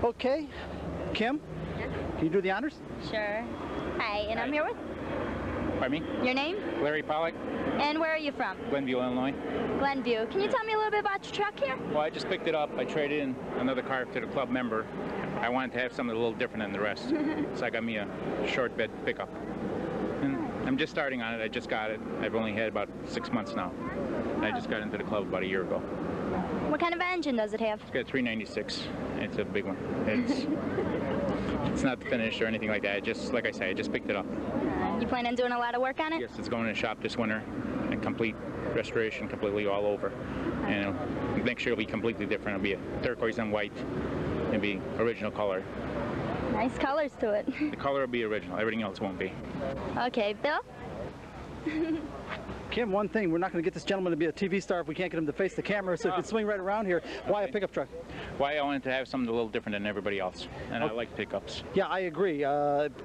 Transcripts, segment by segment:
Okay, Kim, can you do the honors? Sure. Hi, and I'm here with? Pardon me? Your name? Larry Pawlak. And where are you from? Glenview, Illinois. Glenview. Can you tell me a little bit about your truck here? Well, I just picked it up. I traded in another car to the club member. I wanted to have something a little different than the rest. So I got me a short bed pickup. And I'm just starting on it. I just got it. I've only had about 6 months now. I just got into the club about a year ago. What kind of engine does it have? It's got a 396. It's a big one. It's not finished or anything like that. Like I say, I just picked it up. You plan on doing a lot of work on it? Yes, it's going in the shop this winter and complete restoration, completely all over. And next year it'll be completely different. It'll be a turquoise and white. It'll be original color. Nice colors to it. The color will be original. Everything else won't be. Okay, Bill? Kim, one thing, we're not going to get this gentleman to be a TV star if we can't get him to face the camera, so if you swing right around here, why a pickup truck? Why I wanted to have something a little different than everybody else, and I like pickups. Yeah, I agree,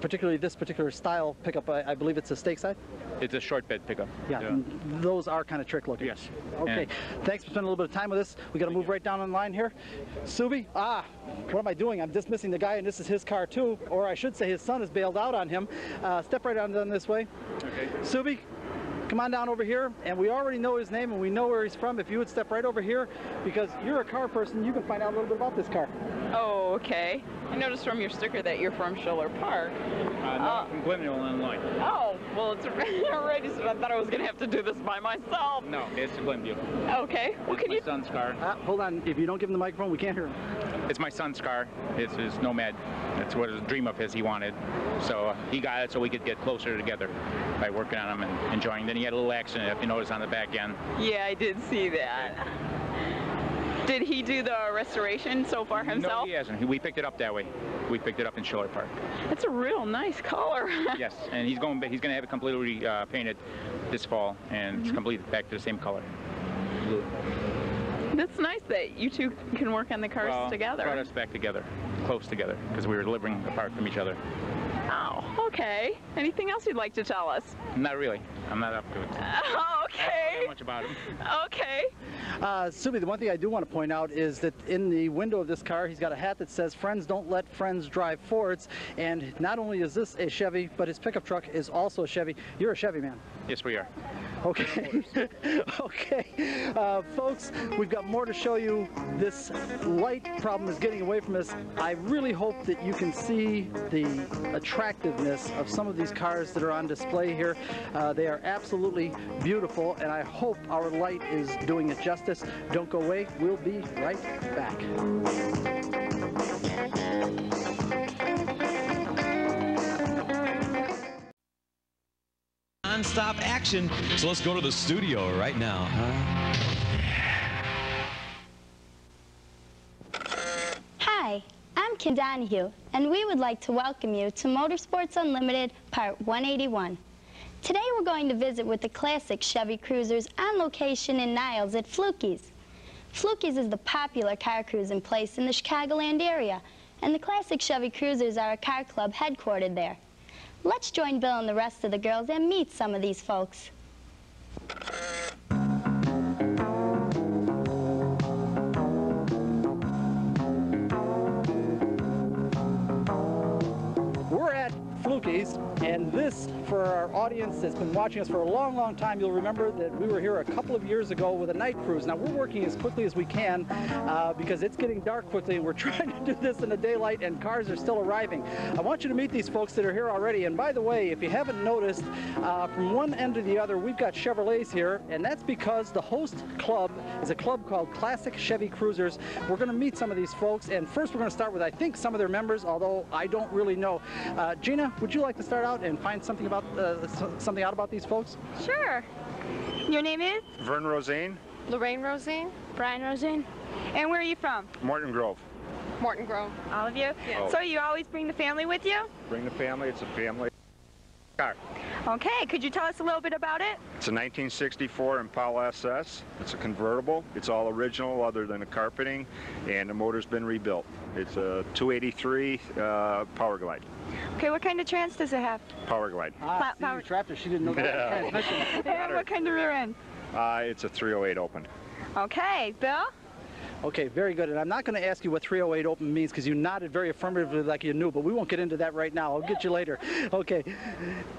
particularly this particular style pickup. I believe it's a stake side? It's a short bed pickup. Yeah, those are kind of trick looking. Yes. Okay, thanks for spending a little bit of time with us. We got to move right down on the line here. Subi, what am I doing? I'm dismissing the guy, and this is his car too, or I should say his son has bailed out on him. Step right on this way. Okay. Subi, come on down over here, and we already know his name and we know where he's from. If you would step right over here, because you're a car person, you can find out a little bit about this car. Oh, okay. I noticed from your sticker that you're from Schiller Park. No, from Glenview, Illinois. Oh, well, it's already, so I thought I was going to have to do this by myself. No, it's Glenview. Okay. Well, it's my son's car. Hold on. If you don't give him the microphone, we can't hear him. It's my son's car. It's his Nomad. That's what a dream of his he wanted. So he got it so we could get closer together by working on him and enjoying. Then he had a little accident, if you notice, on the back end. Yeah, I did see that. Did he do the restoration so far himself? No, he hasn't. We picked it up that way. We picked it up in Schiller Park. It's a real nice color. Yes, and he's going to have it completely painted this fall, and it's completely back to the same color. That's nice that you two can work on the cars together. Brought us back together, close together, because we were living apart from each other. Oh, okay. Anything else you'd like to tell us? Not really. I'm not up to it. Okay. I don't know much about him. Okay. Subi, the one thing I do want to point out is that in the window of this car, he's got a hat that says, "Friends don't let friends drive Fords." And not only is this a Chevy, but his pickup truck is also a Chevy. You're a Chevy man. Yes, we are. Okay. Okay. Folks, we've got more to show you. This light problem is getting away from us. I really hope that you can see the attractiveness of some of these cars that are on display here. They are absolutely beautiful, and I hope our light is doing it justice. Don't go away. We'll be right back. Non-stop action, so let's go to the studio right now. Hi, I'm Kim Donahue, and we would like to welcome you to Motorsports Unlimited Part 181. Today we're going to visit with the classic Chevy Cruisers on location in Niles at Fluky's. Fluky's is the popular car cruising place in the Chicagoland area, and the classic Chevy Cruisers are a car club headquartered there. Let's join Bill and the rest of the girls and meet some of these folks. We're at Fluky's, and this, for our audience that's been watching us for a long, long time, you'll remember that we were here a couple of years ago with a night cruise. Now, we're working as quickly as we can because it's getting dark quickly, and we're trying to do this in the daylight, and cars are still arriving. I want you to meet these folks that are here already, and by the way, if you haven't noticed, from one end to the other, we've got Chevrolets here, and that's because the host club is a club called Classic Chevy Cruisers. We're going to meet some of these folks, and first we're going to start with, I think, some of their members, although I don't really know. Gina, would you like to start out and find something out about these folks? Sure. Your name is? Vern Rosane. Lorraine Rosane. Brian Rosane. And where are you from? Morton Grove. Morton Grove. All of you? Yeah. So you always bring the family with you? Bring the family. It's a family car. Okay. Could you tell us a little bit about it? It's a 1964 Impala SS. It's a convertible. It's all original other than the carpeting, and the motor's been rebuilt. It's a 283 Power Glide. Okay. What kind of trans does it have? Power Glide. Power. Trapped her. She didn't know that transmission. And what kind of rear end? It's a 308 open. Okay. Bill? Okay, very good. And I'm not going to ask you what 308 open means because you nodded very affirmatively like you knew, but we won't get into that right now. I'll get you later. Okay.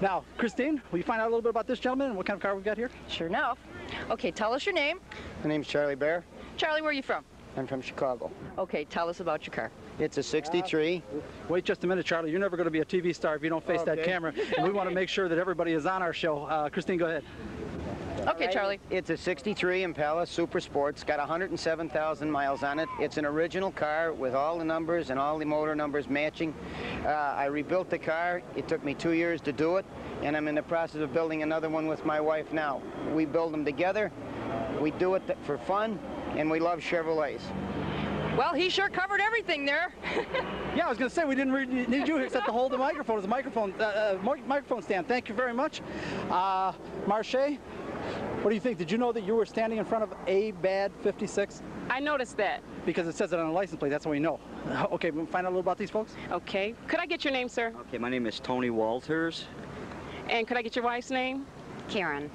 Now, Christine, will you find out a little bit about this gentleman and what kind of car we've got here? Sure enough. Okay, tell us your name. My name's Charlie Bear. Charlie, where are you from? I'm from Chicago. Okay, tell us about your car. It's a 63. Wait just a minute, Charlie. You're never going to be a TV star if you don't face that camera. And we want to make sure that everybody is on our show. Christine, go ahead. Okay, Charlie. It's a 63 Impala Super Sport. It's got 107,000 miles on it. It's an original car with all the numbers and all the motor numbers matching. I rebuilt the car. It took me 2 years to do it, and I'm in the process of building another one with my wife now. We build them together. We do it for fun, and we love Chevrolets. Well, he sure covered everything there. Yeah, I was going to say, we didn't really need you except to hold the microphone as a microphone stand. Thank you very much. Marche, what do you think? Did you know that you were standing in front of a bad 56? I noticed that. Because it says it on the license plate, that's what we know. Okay, we'll find out a little about these folks. Okay. Could I get your name, sir? Okay, my name is Tony Walters. And could I get your wife's name? Karen.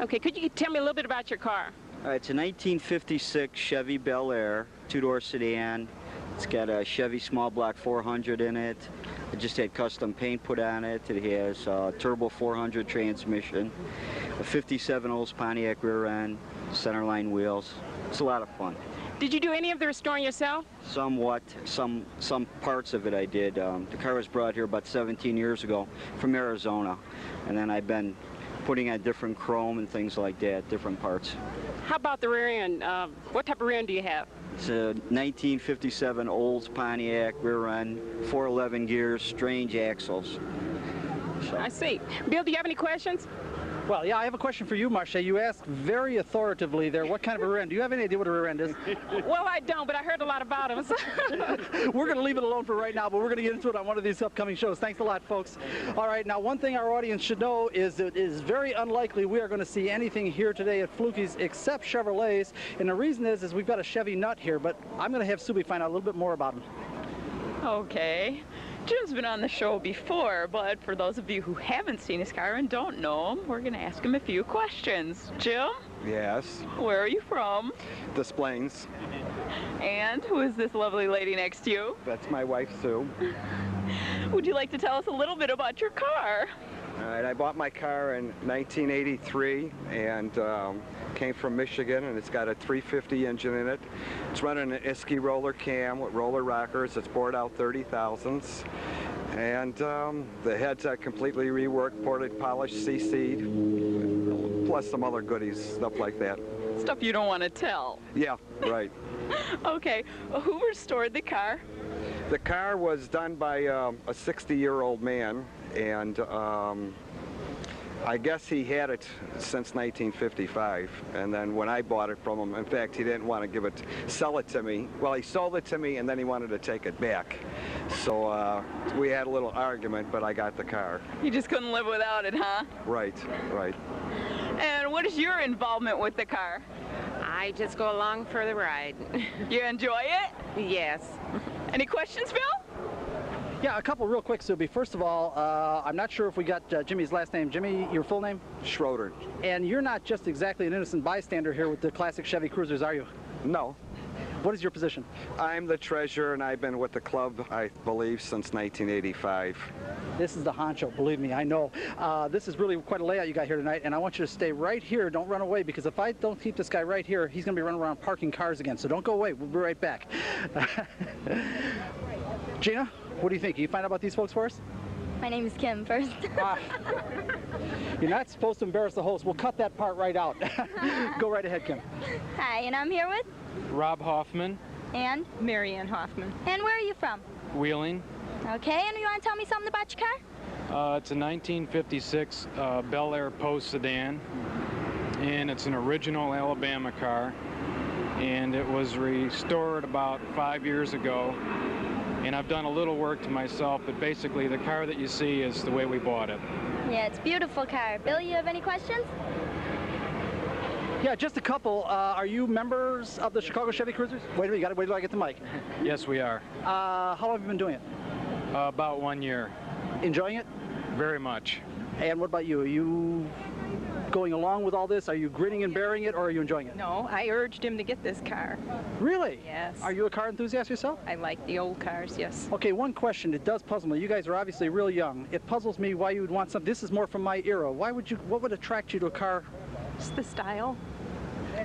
Okay, could you tell me a little bit about your car? It's a 1956 Chevy Bel Air, two-door sedan. It's got a Chevy small block 400 in it. It just had custom paint put on it. It has a turbo 400 transmission, a 57 Olds Pontiac rear end, centerline wheels. It's a lot of fun. Did you do any of the restoring yourself? Somewhat. Some parts of it I did. The car was brought here about 17 years ago from Arizona, and then I've been putting on different chrome and things like that, different parts. How about the rear end? What type of rear end do you have? It's a 1957 Olds Pontiac rear end, 411 gears, strange axles. So. I see. Bill, do you have any questions? Well, yeah, I have a question for you, Marche. You asked very authoritatively there what kind of a rear end. Do you have any idea what a rear end is? Well, I don't, but I heard a lot about them. So. We're going to leave it alone for right now, but we're going to get into it on one of these upcoming shows. Thanks a lot, folks. All right, now one thing our audience should know is it is very unlikely we are going to see anything here today at Fluky's except Chevrolets. And the reason is we've got a Chevy nut here, but I'm going to have Subi find out a little bit more about him. Okay. Jim's been on the show before, but for those of you who haven't seen his car and don't know him, we're going to ask him a few questions. Jim? Yes? Where are you from? Des Plaines. And who is this lovely lady next to you? That's my wife, Sue. Would you like to tell us a little bit about your car? All right, I bought my car in 1983 and came from Michigan, and it's got a 350 engine in it. It's running an Isky roller cam with roller rockers. It's bored out 30,000s. And the heads are completely reworked, ported, polished, CC'd, plus some other goodies, stuff like that. Stuff you don't want to tell. Yeah, right. Okay, who restored the car? The car was done by a 60-year-old man, and I guess he had it since 1955, and then when I bought it from him, in fact, he didn't want to sell it to me. Well, he sold it to me, and then he wanted to take it back. So we had a little argument, but I got the car. You just couldn't live without it, huh? Right, right. And what is your involvement with the car? I just go along for the ride. You enjoy it? Yes. Any questions, Bill? Yeah, a couple real quick, Subi. First of all, I'm not sure if we got Jimmy's last name. Jimmy, your full name? Schroeder. And you're not just exactly an innocent bystander here with the classic Chevy Cruisers, are you? No. What is your position? I'm the treasurer, and I've been with the club, I believe, since 1985. This is the honcho, believe me, I know. This is really quite a layout you got here tonight, and I want you to stay right here. Don't run away, because if I don't keep this guy right here, he's going to be running around parking cars again. So don't go away. We'll be right back. Gina, what do you think? Can you find out about these folks for us? My name is Kim first. You're not supposed to embarrass the host. We'll cut that part right out. Go right ahead, Kim. Hi, and I'm here with? Rob Hoffman. And? Marianne Hoffman. And where are you from? Wheeling. Okay, and you want to tell me something about your car? It's a 1956 Bel Air Post sedan, and it's an original Alabama car, and it was restored about 5 years ago, and I've done a little work to myself, but basically the car that you see is the way we bought it. Yeah, it's a beautiful car. Bill, you have any questions? Yeah, just a couple. Are you members of the Chicago Chevy Cruisers? Wait a minute, wait till I get the mic. Yes, we are. How long have you been doing it? About 1 year. Enjoying it? Very much. And what about you? Are you going along with all this? Are you grinning and bearing it, or are you enjoying it? No, I urged him to get this car. Really? Yes. Are you a car enthusiast yourself? I like the old cars, yes. Okay, one question. It does puzzle me. You guys are obviously real young. It puzzles me why you would want something. This is more from my era. Why would you? What would attract you to a car? Just the style.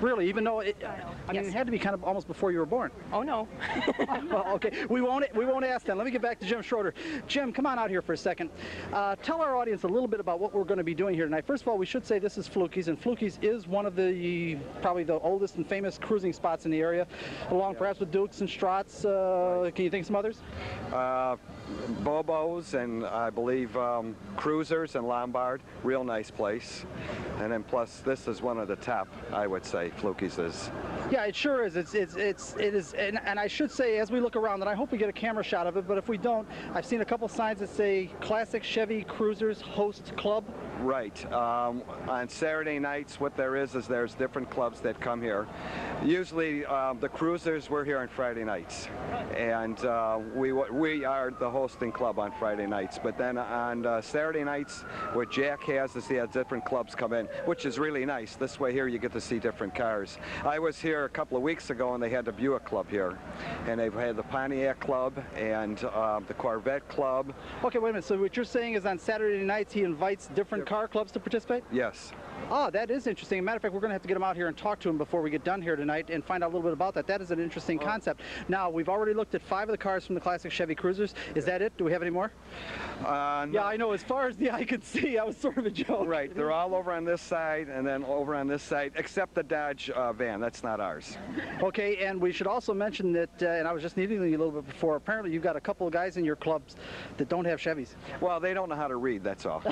Really, even though it, I mean, Yes. it had to be kind of almost before you were born. Oh, no. Well, okay, we won't ask then. Let me get back to Jim Schroeder. Jim, come on out here for a second. Tell our audience a little bit about what we're going to be doing here tonight. First of all, we should say this is Fluky's, and Fluky's is one of the probably the oldest and famous cruising spots in the area, along perhaps with Dukes and Strats. Can you think of some others? Bobos and I believe Cruisers and Lombard. Real nice place. And then plus this is one of the top, I would say, Fluky's is. Yeah, it sure is. It is, and I should say, as we look around, and I hope we get a camera shot of it, but if we don't, I've seen a couple signs that say Classic Chevy Cruisers Host Club. Right. On Saturday nights, what there is there's different clubs that come here. Usually the Cruisers, we're here on Friday nights, and we are the hosting club on Friday nights. But then on Saturday nights, what Jack has is he has different clubs come in, which is really nice. This way here you get to see different cars. I was here a couple of weeks ago and they had the Buick Club here, and they've had the Pontiac Club and the Corvette Club. Okay, wait a minute. So what you're saying is on Saturday nights he invites different car clubs to participate? Yes. Oh, that is interesting. As a matter of fact, we're going to have to get him out here and talk to him before we get done here tonight and find out a little bit about that. That is an interesting concept. Now, we've already looked at 5 of the cars from the Classic Chevy Cruisers. Is that it? Do we have any more? No. Yeah, I know. As far as the eye could see, that was sort of a joke. Right. They're all over on this side and then over on this side, except the Dodge van. That's not ours. Okay, and we should also mention that, and I was just needing you a little bit before, apparently you've got a couple of guys in your clubs that don't have Chevys. Well, they don't know how to read, that's all.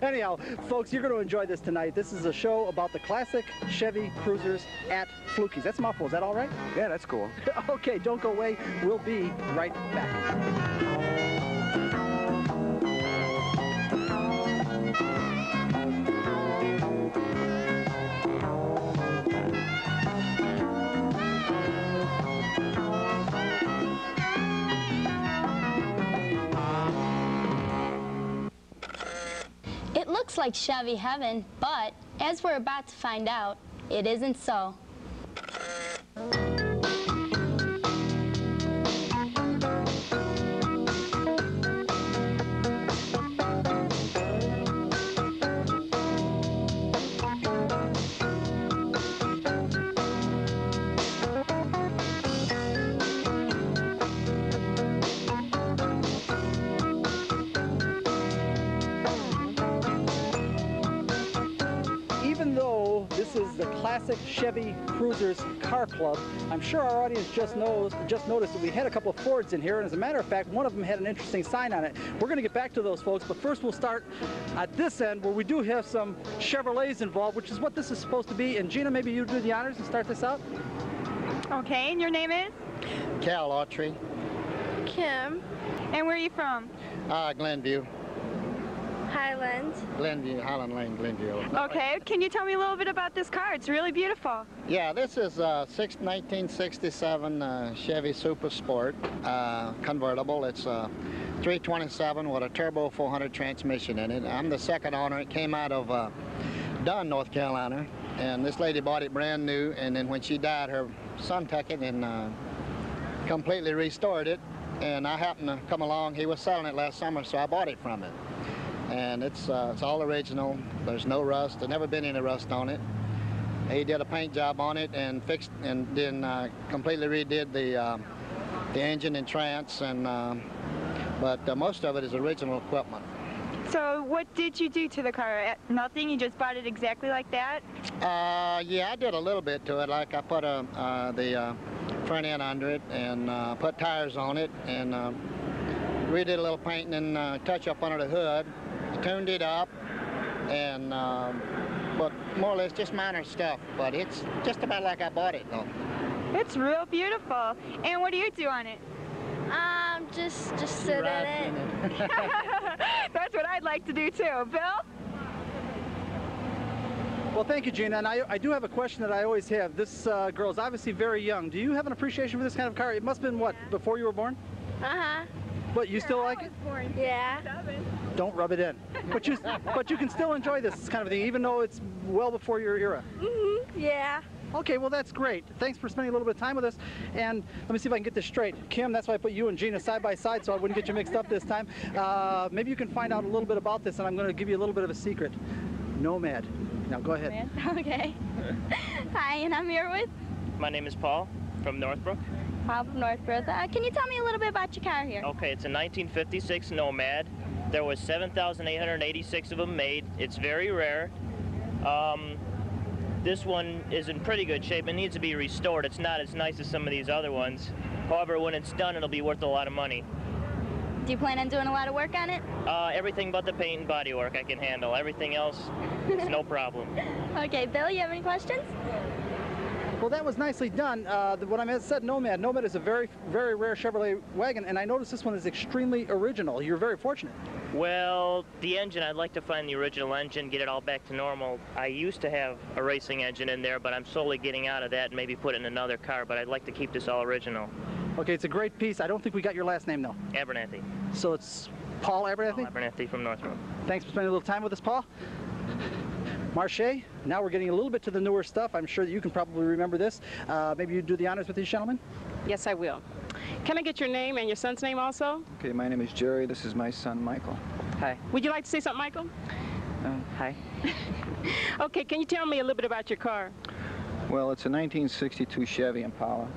Anyhow, folks, you're going to enjoy this tonight. This is a show about the Classic Chevy Cruisers at Fluky's. That's a mouthful. Is that all right? Yeah, that's cool. Okay, don't go away. We'll be right back. It looks like Chevy heaven, but as we're about to find out, it isn't so. Even though this is the Classic Chevy Cruisers Car Club, I'm sure our audience just noticed that we had a couple of Fords in here, and as a matter of fact, one of them had an interesting sign on it. We're going to get back to those, folks, but first we'll start at this end where we do have some Chevrolets involved, which is what this is supposed to be. And Gina, maybe you do the honors and start this out? Okay, and your name is? Cal Autry. Kim. And where are you from? Glenview. Highland. Glenview, Highland Lane, Glenview. Okay, can you tell me a little bit about this car? It's really beautiful. Yeah, this is a 1967 Chevy Super Sport convertible. It's a 327 with a turbo 400 transmission in it. I'm the second owner. It came out of Dunn, North Carolina, and this lady bought it brand new, and then when she died, her son took it and completely restored it, and I happened to come along. He was selling it last summer, so I bought it from him. And it's all original. There's no rust. There's never been any rust on it. He did a paint job on it and fixed, and then completely redid the engine and trans, and but most of it is original equipment. So what did you do to the car? Nothing? You just bought it exactly like that? Yeah, I did a little bit to it. Like I put the front end under it and put tires on it and redid a little painting and touch up under the hood. Tuned it up, and but more or less just minor stuff, but it's just about like I bought it though. It's real beautiful. And what do you do on it? Just sit in it. That's what I'd like to do too. Bill? Well, thank you, Gina. And I do have a question that I always have. This girl is obviously very young. Do you have an appreciation for this kind of car? It must have been, what, before you were born? Uh-huh. But you still like it? Yeah. Don't rub it in. But you can still enjoy this kind of thing, even though it's well before your era. Yeah. Okay, well that's great. Thanks for spending a little bit of time with us. And let me see if I can get this straight. Kim, that's why I put you and Gina side by side so I wouldn't get you mixed up this time. Maybe you can find out a little bit about this, and I'm going to give you a little bit of a secret. Nomad. Now go ahead. Okay. Hi, and I'm here with My name is Paul from Northbrook. Paul from Northbrook. Can you tell me a little bit about your car here? Okay, it's a 1956 Nomad. There was 7,886 of them made. It's very rare. This one is in pretty good shape. It needs to be restored. It's not as nice as some of these other ones. However, when it's done, it'll be worth a lot of money. Do you plan on doing a lot of work on it? Everything but the paint and body work I can handle. Everything else, it's no problem. Okay, Bill, you have any questions? Well, that was nicely done. What I said, Nomad. Nomad is a very, very rare Chevrolet wagon, and I noticed this one is extremely original. You're very fortunate. Well, the engine, I'd like to find the original engine, get it all back to normal. I used to have a racing engine in there, but I'm slowly getting out of that and maybe put it in another car, but I'd like to keep this all original. Okay, it's a great piece. I don't think we got your last name, though. Abernathy. So it's Paul Abernathy? Paul Abernathy from Northbrook. Thanks for spending a little time with us, Paul. Marche, now we're getting a little bit to the newer stuff. I'm sure that you can probably remember this. Maybe you do the honors with these gentlemen? Yes, I will. Can I get your name and your son's name also? Okay, my name is Jerry. This is my son, Michael. Hi. Would you like to say something, Michael? Hi. Okay, can you tell me a little bit about your car? Well, it's a 1962 Chevy Impala.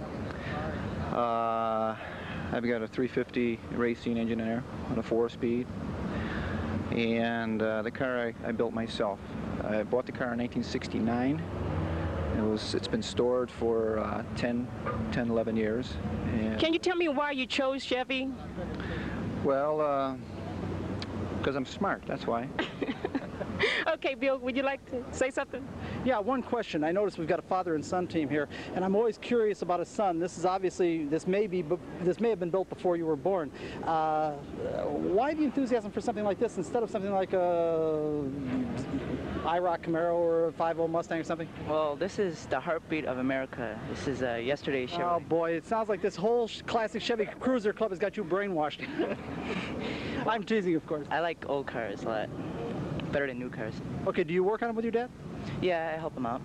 I've got a 350 racing engine in there on a 4-speed. And the car I built myself. I bought the car in 1969. It's been stored for 11 years. And Can you tell me why you chose Chevy? well, because I'm smart, that's why. Okay, Bill, would you like to say something? Yeah, one question. I noticed we've got a father and son team here, and I'm always curious about a son. This may have been built before you were born. Why the enthusiasm for something like this instead of something like a IROC Camaro or a 5.0 Mustang or something? Well, this is the heartbeat of America. This is yesterday's Chevrolet. Oh boy, it sounds like this whole classic Chevy Cruiser Club has got you brainwashed. I'm teasing, of course. I like old cars a lot. Better than new cars. Okay, do you work on them with your dad? Yeah, I help him out.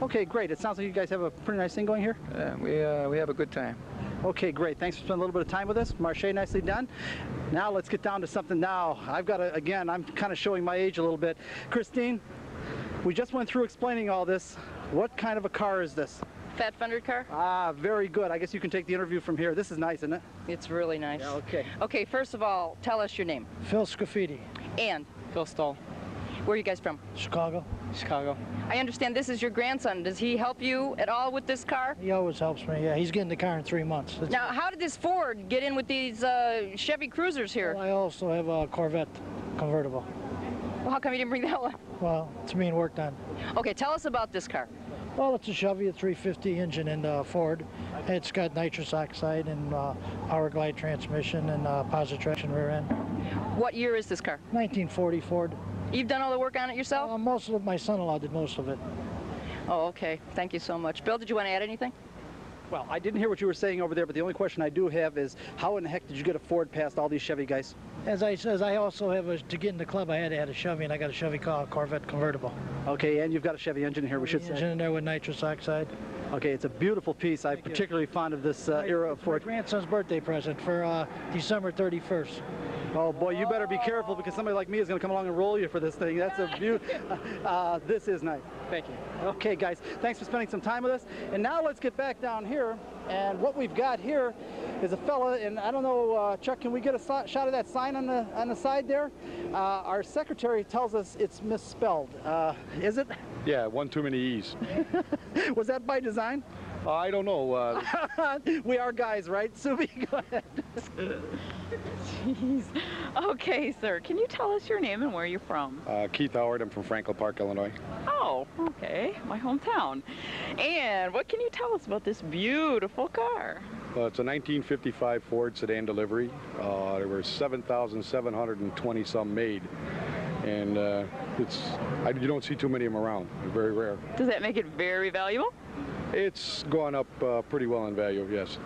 Okay, great. It sounds like you guys have a pretty nice thing going here. We have a good time. Okay, great. Thanks for spending a little bit of time with us. Marche, nicely done. Now let's get down to something now. I've got to, again, I'm kind of showing my age a little bit. Christine, we just went through explaining all this. What kind of a car is this? Fat fender car? Ah, very good. I guess you can take the interview from here. This is nice, isn't it? It's really nice. Yeah, okay. Okay, first of all, tell us your name. Phil Scafidi. And? Phil Stoll. Where are you guys from? Chicago. Chicago. I understand this is your grandson. Does he help you at all with this car? He always helps me. Yeah, he's getting the car in 3 months. Now, how did this Ford get in with these Chevy Cruisers here? Well, I also have a Corvette convertible. Well, how come you didn't bring that one? Well, it's being worked on. Okay, tell us about this car. Well, it's a Chevy, a 350 engine in Ford. It's got nitrous oxide and power glide transmission and positive traction rear end. What year is this car? 1940 Ford. You've done all the work on it yourself? Most of it, my son-in-law did most of it. Oh, okay. Thank you so much. Bill, did you want to add anything? Well, I didn't hear what you were saying over there, but the only question I do have is, how in the heck did you get a Ford past all these Chevy guys? As I said, I also have to get in the club, I had to have a Chevy, and I got a Chevy Corvette convertible. Okay, and you've got a Chevy engine here, we should say. Engine in there with nitrous oxide. Okay, it's a beautiful piece. I'm particularly fond of this era of Ford. My grandson's birthday present for December 31st. Oh boy, you better be careful because somebody like me is going to come along and roll you for this thing. That's a beaut. This is nice. Thank you. Okay, guys, thanks for spending some time with us. And now let's get back down here. And what we've got here is a fella, and I don't know, Chuck, can we get a shot of that sign on the side there? Our secretary tells us it's misspelled. Is it? Yeah, one too many E's. Was that by design? I don't know. We are guys, right? Subi, go ahead. Jeez. Okay, sir. Can you tell us your name and where you're from? Keith Howard. I'm from Franklin Park, Illinois. Oh, okay. My hometown. And what can you tell us about this beautiful car? It's a 1955 Ford sedan delivery. There were 7,720 some made. And you don't see too many of them around. They're very rare. Does that make it very valuable? It's gone up pretty well in value, yes.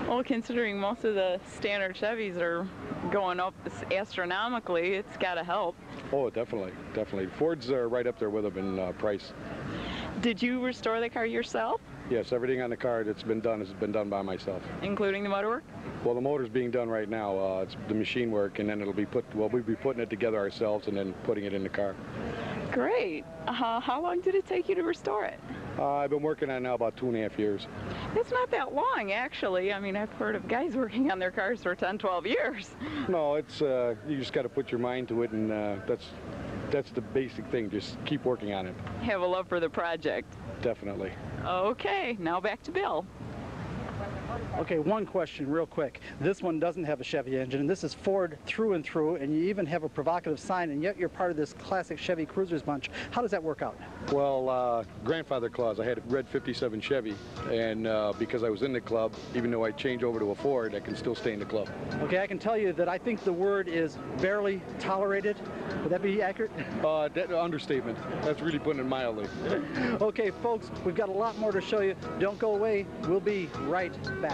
Well, considering most of the standard Chevys are going up astronomically. It's got to help. Oh, definitely, definitely. Ford's right up there with them in price. Did you restore the car yourself? Yes, everything on the car that's been done has been done by myself. Including the motor work? Well, the motor's being done right now. It's the machine work, and then it'll be we'll be putting it together ourselves and then putting it in the car. Great. How long did it take you to restore it? I've been working on it now about 2.5 years. It's not that long, actually. I mean, I've heard of guys working on their cars for 10, 12 years. No, it's you just got to put your mind to it, and that's the basic thing. Just keep working on it. Have a love for the project. Definitely. Okay, now back to Bill. Okay, one question real quick. This one doesn't have a Chevy engine, and this is Ford through and through, and you even have a provocative sign, and yet you're part of this classic Chevy Cruisers bunch. How does that work out? Well, grandfather clause. I had a red 57 Chevy, and because I was in the club, even though I changed over to a Ford, I can still stay in the club. Okay, I can tell you that I think the word is barely tolerated. Would that be accurate? That understatement. That's really putting it mildly. Okay, folks, we've got a lot more to show you. Don't go away. We'll be right back.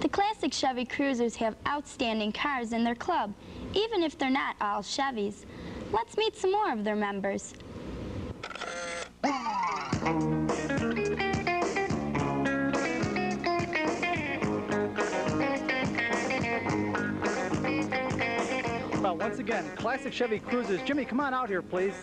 The classic Chevy Cruisers have outstanding cars in their club, even if they're not all Chevys. Let's meet some more of their members. Well, once again, classic Chevy Cruisers. Jimmy, come on out here, please.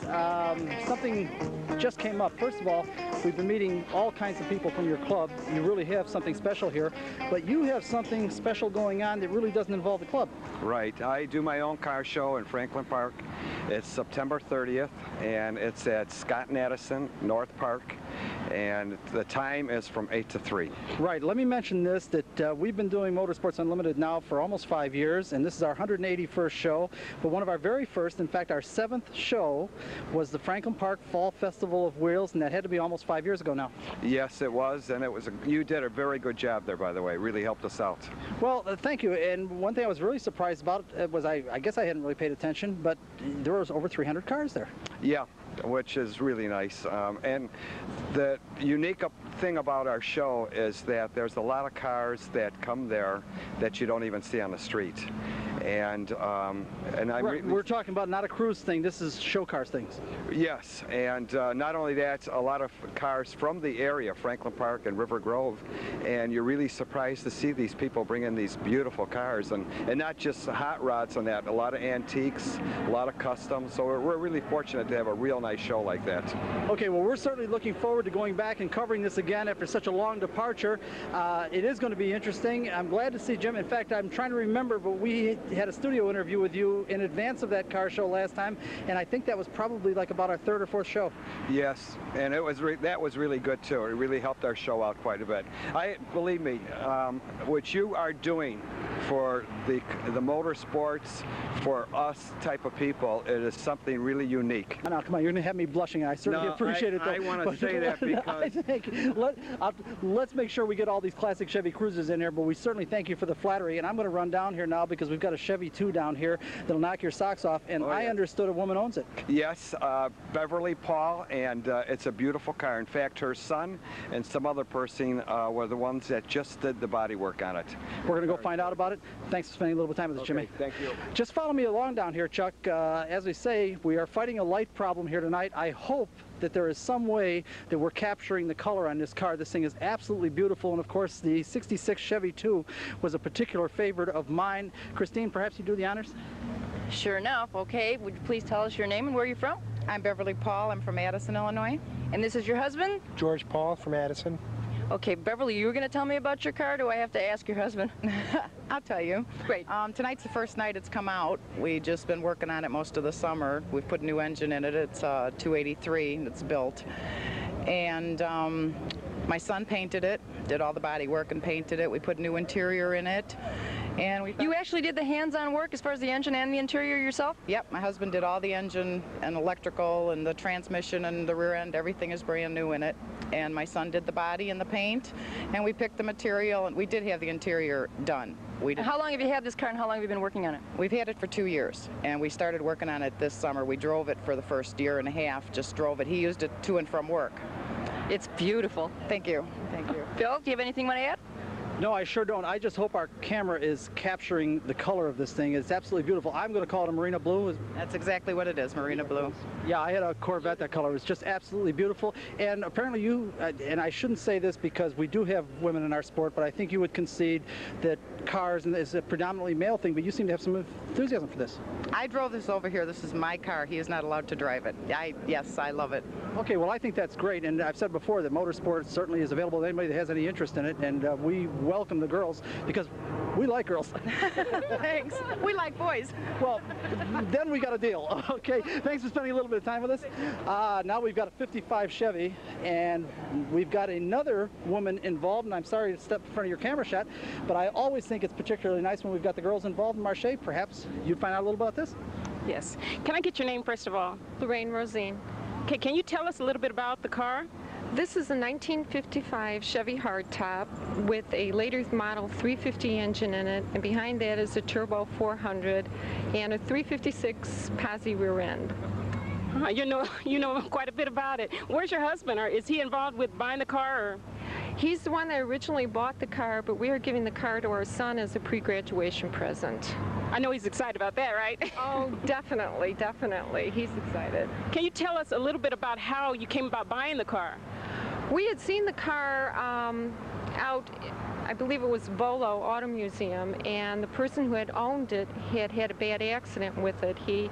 Something just came up. First of all, we've been meeting all kinds of people from your club. You really have something special here, but you have something special going on that really doesn't involve the club. Right. I do my own car show in Franklin Park. It's September 30th, and it's at Scott and Addison, North Park, and the time is from 8 to 3. Right. Let me mention this, that we've been doing Motorsports Unlimited now for almost 5 years, and this is our 181st show. But one of our very first, in fact, our 7th show was the Franklin Park Fall Festival of Wheels, and that had to be almost 5 years ago now. Yes, it was, and you did a very good job there, by the way. Really helped us out. Well, thank you. And one thing I was really surprised about was I guess I hadn't really paid attention, but there was over 300 cars there. Yeah, which is really nice. And the unique thing about our show is that there's a lot of cars that come there that you don't even see on the street. And we're talking about not a cruise thing. This is show cars things. Yes, and not only that, a lot of cars from the area, Franklin Park and River Grove, and you're really surprised to see these people bring in these beautiful cars, and not just hot rods and that. A lot of antiques, a lot of customs. So we're really fortunate to have a real nice show like that. Okay, well, we're certainly looking forward to going back and covering this again after such a long departure. It is going to be interesting. I'm glad to see Jim. In fact, I'm trying to remember, but we had a studio interview with you in advance of that car show last time, and I think that was probably like about our 3rd or 4th show. Yes, and that was really good too. It really helped our show out quite a bit. Believe me, what you are doing for the motorsports, for us type of people, it is something really unique. Now, come on, you're going to have me blushing, and I certainly appreciate it. Though. I want to say that because I think let's make sure we get all these classic Chevy Cruisers in here, but we certainly thank you for the flattery, and I'm going to run down here now because we've got a Chevy 2 down here that'll knock your socks off, and I understood a woman owns it. Yes, Beverly Paul, and it's a beautiful car. In fact, her son and some other person were the ones that just did the body work on it. We're going to go find out about it. Thanks for spending a little bit of time with us, Jimmy. Thank you. Just follow me along down here, Chuck. As we say, we are fighting a light problem here tonight. I hope that there is some way that we're capturing the color on this car. This thing is absolutely beautiful, and of course the 66 Chevy 2 was a particular favorite of mine. Christine, perhaps you do the honors? Sure enough. Okay, would you please tell us your name and where you're from? I'm Beverly Paul. I'm from Addison, Illinois. And this is your husband? George Paul from Addison. Okay, Beverly, you were going to tell me about your car, or do I have to ask your husband? I'll tell you. Great. Tonight's the first night it's come out. We've just been working on it most of the summer. We've put a new engine in it. It's 283 that's built. And my son painted it, did all the body work and painted it. We put new interior in it. And You actually did the hands-on work as far as the engine and the interior yourself? Yep, my husband did all the engine and electrical and the transmission and the rear end. Everything is brand new in it. And my son did the body and the paint, and we picked the material, and we did have the interior done. How long have you had this car and how long have you been working on it? We've had it for 2 years, and we started working on it this summer. We drove it for the first year and a half, just drove it. He used it to and from work. It's beautiful. Thank you. Thank you. Phil, do you have anything you want to add? No, I sure don't. I just hope our camera is capturing the color of this thing. It's absolutely beautiful. I'm going to call it a marina blue. That's exactly what it is, marina blue. Yeah, I had a Corvette that color. It's just absolutely beautiful. And apparently you, and I shouldn't say this because we do have women in our sport, but I think you would concede that cars is a predominantly male thing, but you seem to have some enthusiasm for this. I drove this over here. This is my car. He is not allowed to drive it. Yes, I love it. Okay, well, I think that's great. And I've said before that Motorsports certainly is available to anybody that has any interest in it. And we welcome the girls because we like girls. Thanks. We like boys. Well, then we got a deal. Okay, thanks for spending a little bit of time with us. Now we've got a 55 Chevy, and we've got another woman involved, and I'm sorry to step in front of your camera shot, but I always think it's particularly nice when we've got the girls involved. Marche, perhaps you'd find out a little about this? Yes. Can I get your name first of all? Lorraine Rosine. Okay, can you tell us a little bit about the car? This is a 1955 Chevy hardtop with a later model 350 engine in it, and behind that is a turbo 400 and a 356 posi rear end. You know quite a bit about it. Where's your husband? Or is he involved with buying the car? Or? He's the one that originally bought the car, but we are giving the car to our son as a pre-graduation present. I know he's excited about that, right? Oh, definitely, definitely. He's excited. Can you tell us a little bit about how you came about buying the car? We had seen the car out, I believe it was Volo Auto Museum, and the person who had owned it had had a bad accident with it. He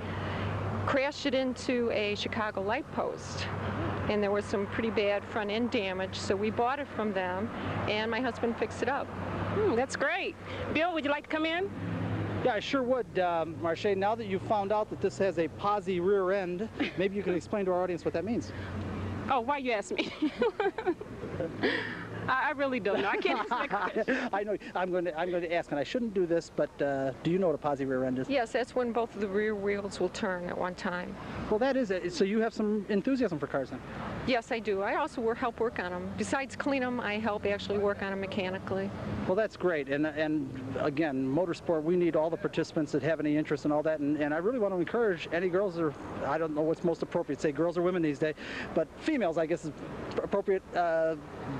crashed it into a Chicago light post, and there was some pretty bad front end damage, so we bought it from them, and my husband fixed it up. That's great. Bill, would you like to come in? Yeah, I sure would, Marche. Now that you've found out that this has a posi rear end, maybe you can explain to our audience what that means. Oh, why you ask me? I really don't know. I can't answer that question. I know. I'm going to ask, and I shouldn't do this, but do you know what a posi rear end is? Yes, that's when both of the rear wheels will turn at one time. Well, that is it. So you have some enthusiasm for cars, then? Yes, I do. I also help work on them. Besides clean them, I help actually work on them mechanically. Well, that's great. And again, motorsport, we need all the participants that have any interest in all that. And I really want to encourage any girls, or I don't know what's most appropriate, say girls or women these days, but females, I guess, is appropriate.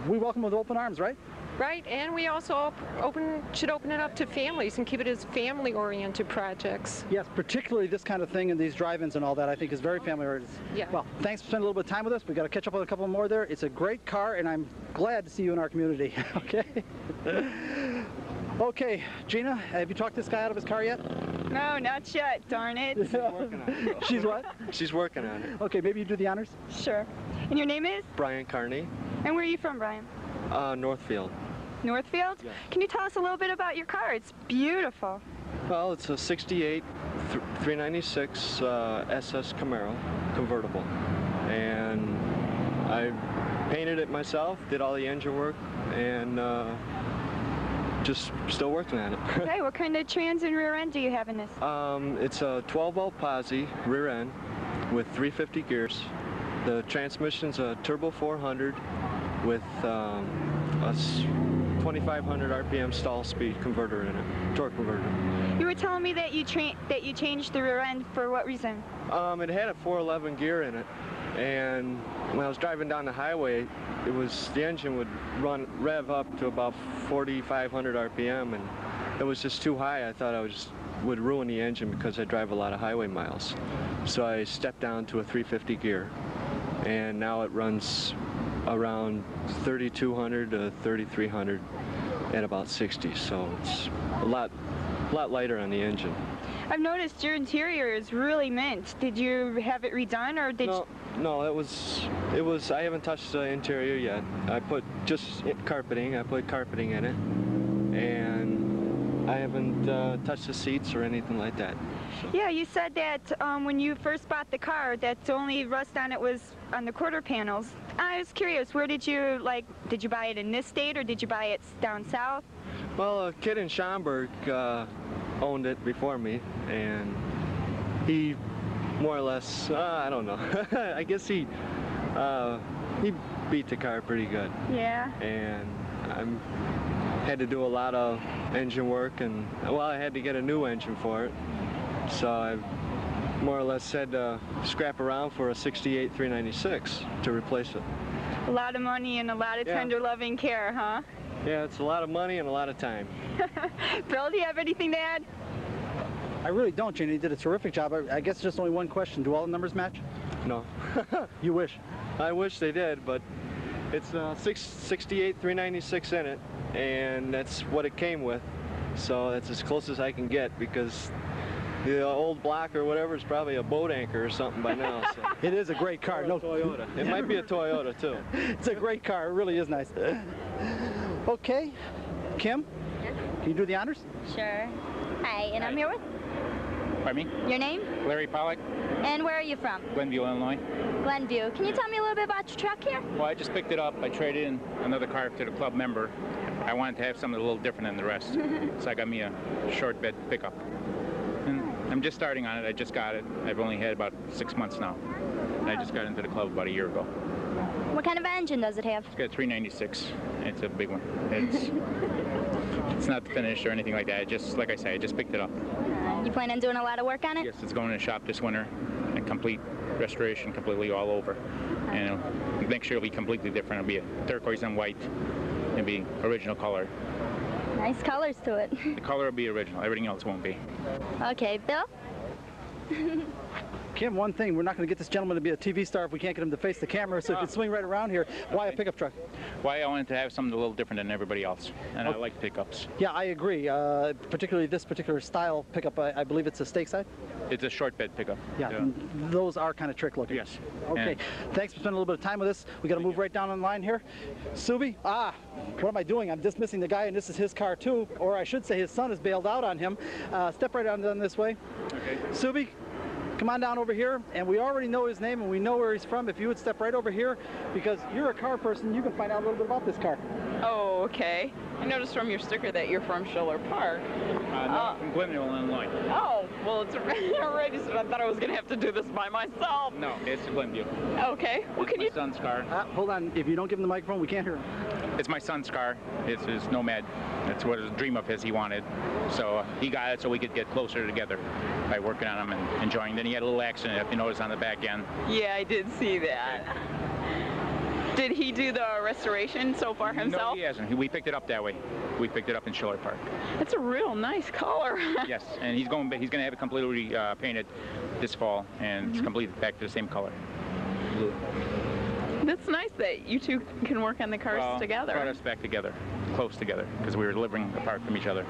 We welcome them with open arms, right? Right, and we also should open it up to families and keep it as family-oriented projects. Yes, particularly this kind of thing and these drive-ins and all that, I think is very family-oriented. Yeah. Well, thanks for spending a little bit of time with us. We've got to catch up with a couple more there. It's a great car, and I'm glad to see you in our community. Okay? Okay, Gina, have you talked this guy out of his car yet? No, not yet, darn it. She's working on it. She's what? She's working on it. Okay, maybe you do the honors? Sure. And your name is? Brian Carney. And where are you from, Brian? Northfield. Northfield? Yeah. Can you tell us a little bit about your car? It's beautiful. Well, it's a 68 396 SS Camaro convertible. And I painted it myself, did all the engine work, and just still working on it. Okay, what kind of trans and rear end do you have in this? It's a 12-volt posi rear end with 350 gears. The transmission's a turbo 400 with a 2,500 RPM stall speed converter in it, torque converter. You were telling me that you changed the rear end for what reason? It had a 411 gear in it, and when I was driving down the highway, the engine would rev up to about 4,500 RPM, and it was just too high. I thought would ruin the engine because I drive a lot of highway miles. So I stepped down to a 350 gear, and now it runs around 3,200 to 3,300 at about 60. So it's a lot lighter on the engine. I've noticed your interior is really mint. Did you have it redone, or did you? No, it was. I haven't touched the interior yet. I put just carpeting. I put carpeting in it, and I haven't touched the seats or anything like that. So. Yeah, you said that when you first bought the car, that the only rust on it was on the quarter panels. I was curious, where did you buy it in this state, or did you buy it down south? Well, a kid in Schaumburg owned it before me, and he more or less, I don't know, I guess he beat the car pretty good. Yeah. And I had to do a lot of engine work, and well, I had to get a new engine for it, so I more or less had to scrap around for a 68 396 to replace it. A lot of money and a lot of tender loving care, huh? Yeah, it's a lot of money and a lot of time. Bill, do you have anything to add? I really don't, Janie. You did a terrific job. I guess just only one question. Do all the numbers match? No. You wish? I wish they did, but it's 68 396 in it, and that's what it came with. So that's as close as I can get, because the old block or whatever is probably a boat anchor or something by now. So. It is a great car. No Toyota. It might be a Toyota too. It's a great car. It really is nice. Okay, Kim, can you do the honors? Sure. Hi, and I'm here with? Pardon me? Your name? Larry Pawlak. And where are you from? Glenview, Illinois. Glenview. Can you tell me a little bit about your truck here? Well, I just picked it up. I traded in another car to the club member. I wanted to have something a little different than the rest. So I got me a short bed pickup. And I'm just starting on it. I just got it. I've only had about 6 months now. And I just got into the club about a year ago. What kind of engine does it have? It's got a 396. It's a big one. It's not finished or anything like that. Like I say, I just picked it up. You plan on doing a lot of work on it? Yes, it's going in the shop this winter. A complete restoration, completely all over. And next year it'll be completely different. It'll be a turquoise and white. It'll be original color. Nice colors to it. The color will be original. Everything else won't be. Okay, Bill? Kim, one thing, we're not going to get this gentleman to be a TV star if we can't get him to face the camera, so if you swing right around here. Why a pickup truck? Why I wanted to have something a little different than everybody else, and I like pickups. Yeah, I agree. Particularly this particular style pickup, I believe it's a stake side? It's a short bed pickup. Yeah, those are kind of trick looking. Yes. Okay, thanks for spending a little bit of time with us. We got to move right down on the line here. Subi, what am I doing? I'm dismissing the guy, and this is his car too, or I should say his son has bailed out on him. Step right on this way. Okay. Subi, come on down over here, and we already know his name and we know where he's from. If you would step right over here, because you're a car person, you can find out a little bit about this car. Oh, okay. I noticed from your sticker that you're from Schiller Park. No, from Glenview, Illinois. Oh, well, it's already, so I thought I was going to have to do this by myself. No, it's Glenview. Okay. Well, can you... my son's car. Hold on. If you don't give him the microphone, we can't hear him. It's my son's car. It's his Nomad. That's what a dream of his he wanted. So he got it so we could get closer together by working on him and enjoying. Then he had a little accident, if you notice, on the back end. Yeah, I did see that. Did he do the restoration so far himself? No, he hasn't. We picked it up that way. We picked it up in Schiller Park. It's a real nice color. Yes, and he's going to have it completely painted this fall, and it's completely back to the same color. Blue. That's nice that you two can work on the cars together. Brought us back together, close together, because we were living apart from each other.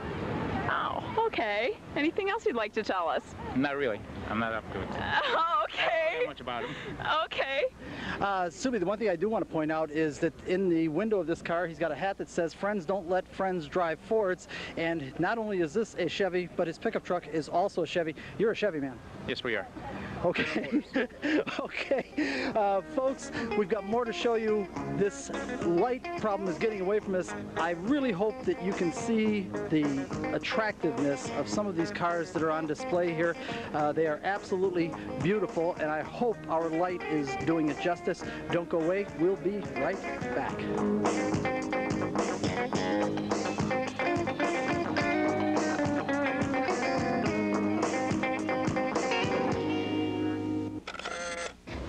Oh, okay. Anything else you'd like to tell us? Not really. I'm not up to it. Okay. I don't know much about him. Okay. Subi, the one thing I do want to point out is that in the window of this car, he's got a hat that says, "Friends don't let friends drive Fords." And not only is this a Chevy, but his pickup truck is also a Chevy. You're a Chevy man. Yes, we are. Okay. Okay. Folks, we've got more to show you. This light problem is getting away from us. I really hope that you can see the attractiveness of some of these cars that are on display here. They are absolutely beautiful, and I hope our light is doing it justice. Don't go away. We'll be right back.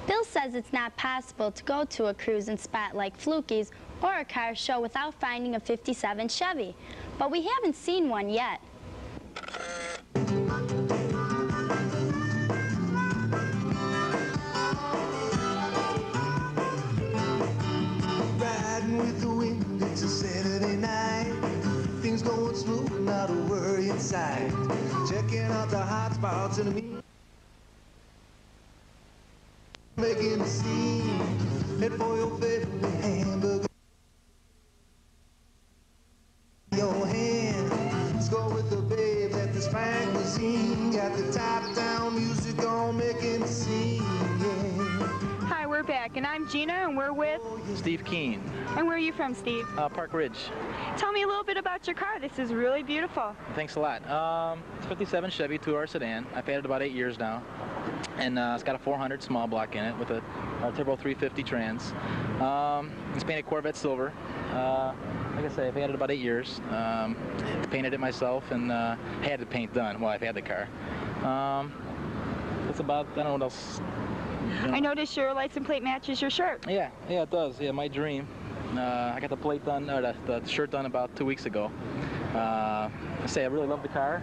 Bill says it's not possible to go to a cruise and spot like Fluky's or a car show without finding a 57 Chevy, but we haven't seen one yet. Riding with the wind, it's a Saturday night. Things going smooth, not a worry in sight. Checking out the hot spots in the mean. Making a scene, head for your favorite hamburger. Your hand, let's go with the babes at this magazine. Got the top down music on, making a scene, yeah. Hi, we're back. and I'm Gina, and we're with... Steve Keene. And where are you from, Steve? Park Ridge. Tell me a little bit about your car. This is really beautiful. Thanks a lot. It's a 57 Chevy 2-door sedan. I've had it about 8 years now. And it's got a 400 small block in it with a turbo 350 trans. It's painted Corvette silver. Like I say, I've had it about 8 years. Painted it myself and had the paint done while I've had the car. It's about, I don't know what else. You know. I noticed your license plate matches your shirt. Yeah, it does. Yeah, my dream. I got the plate done, or the shirt done about 2 weeks ago. I say I really love the car.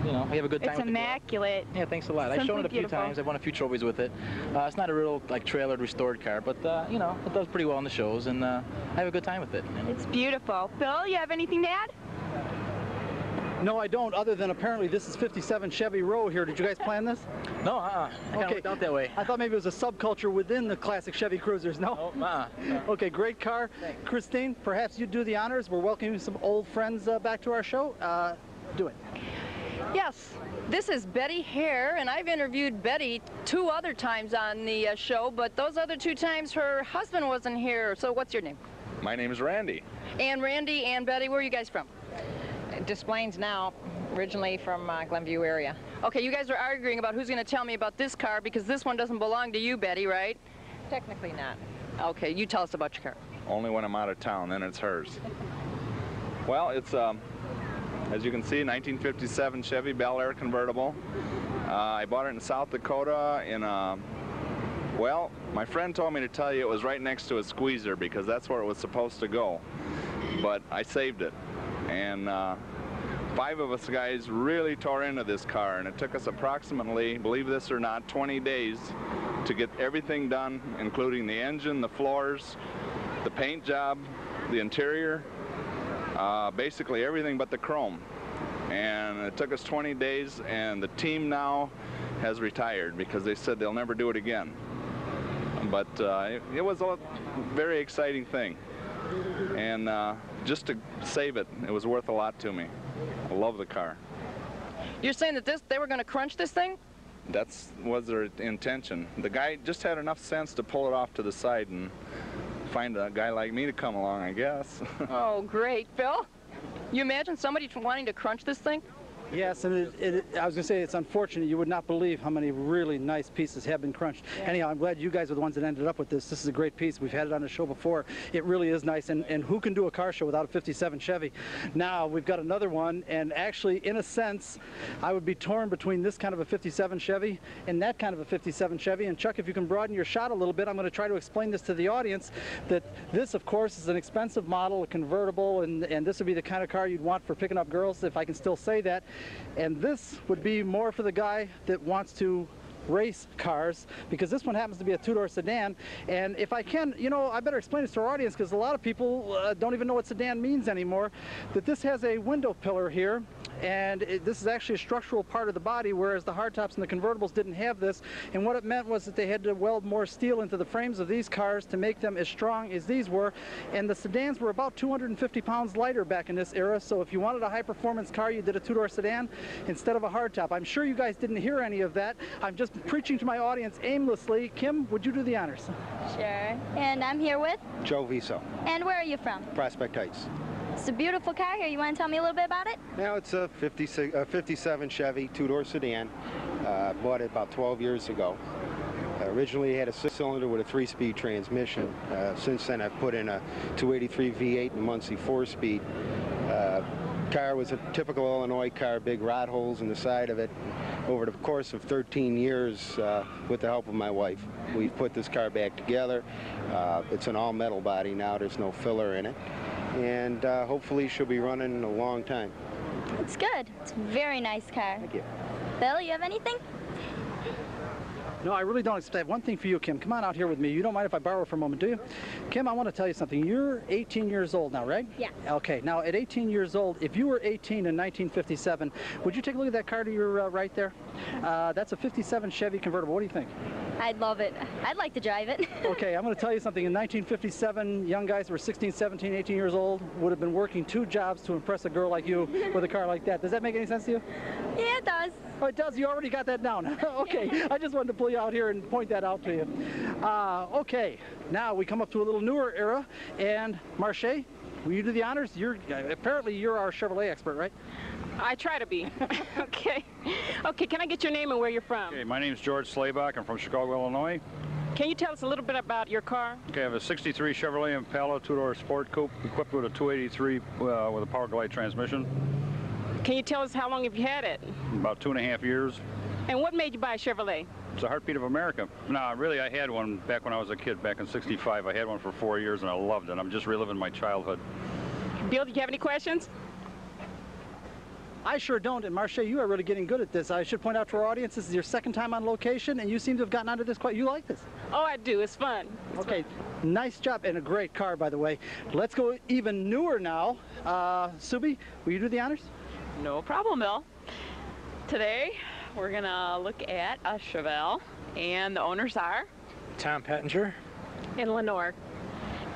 You know, we have a good time. It's immaculate. Yeah, thanks a lot. I've shown it a few times. I've won a few trophies with it. It's not a real like trailered restored car, but you know, it does pretty well in the shows, and I have a good time with it. You know? It's beautiful. Bill, you have anything to add? No, I don't, other than apparently this is 57 Chevy Row here. Did you guys plan this? No, I kind of worked out that way. I thought maybe it was a subculture within the classic Chevy Cruisers. No? No. Okay, great car. Thanks. Christine, perhaps you do the honors. We're welcoming some old friends back to our show. Do it. Yes, this is Betty Hare, and I've interviewed Betty 2 other times on the show, but those other 2 times her husband wasn't here. So what's your name? My name is Randy. And Randy and Betty, where are you guys from? Des Plaines now, originally from Glenview area. Okay, you guys are arguing about who's going to tell me about this car because this one doesn't belong to you, Betty, right? Technically not. Okay, you tell us about your car. Only when I'm out of town, then it's hers. Well, it's, as you can see, 1957 Chevy Bel Air convertible. I bought it in South Dakota in well, my friend told me to tell you it was right next to a squeezer because that's where it was supposed to go. But I saved it. And 5 of us guys really tore into this car, and it took us approximately, believe this or not, 20 days to get everything done, including the engine, the floors, the paint job, the interior, basically everything but the chrome. And it took us 20 days, and the team now has retired because they said they'll never do it again. But it was a very exciting thing. And just to save it, it was worth a lot to me. I love the car. You're saying that they were going to crunch this thing? That was their intention. The guy just had enough sense to pull it off to the side and find a guy like me to come along, I guess. Oh, great. Phil, you imagine somebody wanting to crunch this thing? Yes, and I was going to say it's unfortunate. You would not believe how many really nice pieces have been crunched. Yeah. Anyhow, I'm glad you guys are the ones that ended up with this. This is a great piece. We've had it on the show before. It really is nice, and who can do a car show without a 57 Chevy? Now, we've got another one, and actually, in a sense, I would be torn between this kind of a 57 Chevy and that kind of a 57 Chevy. And Chuck, if you can broaden your shot a little bit, I'm going to try to explain this to the audience, that this, of course, is an expensive model, a convertible, and this would be the kind of car you'd want for picking up girls, if I can still say that. And this would be more for the guy that wants to race cars, because this one happens to be a 2-door sedan. And if I can, you know, I better explain this to our audience, because a lot of people don't even know what sedan means anymore, that this has a window pillar here, and this is actually a structural part of the body, whereas the hardtops and the convertibles didn't have this. And what it meant was that they had to weld more steel into the frames of these cars to make them as strong as these were. And the sedans were about 250 pounds lighter back in this era, so if you wanted a high-performance car, you did a 2-door sedan instead of a hardtop. I'm sure you guys didn't hear any of that. I'm just preaching to my audience aimlessly. Kim, would you do the honors? Sure. And I'm here with? Joe Viso. And where are you from? Prospect Heights. It's a beautiful car here. You want to tell me a little bit about it? Now it's a 57 Chevy 2-door sedan. Bought it about 12 years ago. Originally it had a 6-cylinder with a 3-speed transmission. Since then I've put in a 283 V8 and Muncie 4-speed. Car was a typical Illinois car, big rot holes in the side of it. Over the course of 13 years, with the help of my wife, we've put this car back together. It's an all-metal body now. There's no filler in it. And hopefully she'll be running a long time. It's good. It's a very nice car. Thank you. Bill, you have anything? No, I really don't. I have one thing for you, Kim. Come on out here with me. You don't mind if I borrow for a moment, do you? Kim, I want to tell you something. You're 18 years old now, right? Yeah. Okay. Now, at 18 years old, if you were 18 in 1957, would you take a look at that car to your right there? That's a 57 Chevy convertible. What do you think? I'd love it. I'd like to drive it. Okay, I'm going to tell you something. In 1957, young guys who were 16, 17, 18 years old would have been working 2 jobs to impress a girl like you with a car like that. Does that make any sense to you? Yeah, it does. Oh, it does? You already got that down. Okay, I just wanted to pull you out here and point that out to you. Okay, now we come up to a little newer era, and Marche, will you do the honors? Apparently you're our Chevrolet expert, right? I try to be. Okay. Okay, can I get your name and where you're from? Okay, my name is George Slayback. I'm from Chicago, Illinois. Can you tell us a little bit about your car? Okay, I have a 63 Chevrolet Impala 2-door sport coupe equipped with a 283 with a Pawlak transmission. Can you tell us how long have you had it? About 2.5 years. And what made you buy a Chevrolet? It's a heartbeat of America. No, really, I had one back when I was a kid, back in '65. I had one for 4 years and I loved it. I'm just reliving my childhood. Bill, do you have any questions? I sure don't, and Marche, you are really getting good at this. I should point out to our audience, this is your second time on location, and you seem to have gotten onto this quite. You like this? Oh, I do. It's fun. Okay, nice job, and a great car, by the way. Let's go even newer now. Subi, will you do the honors? No problem, Bill. Today, we're going to look at a Chevelle, and the owners are? Tom Pettinger. And Lenore.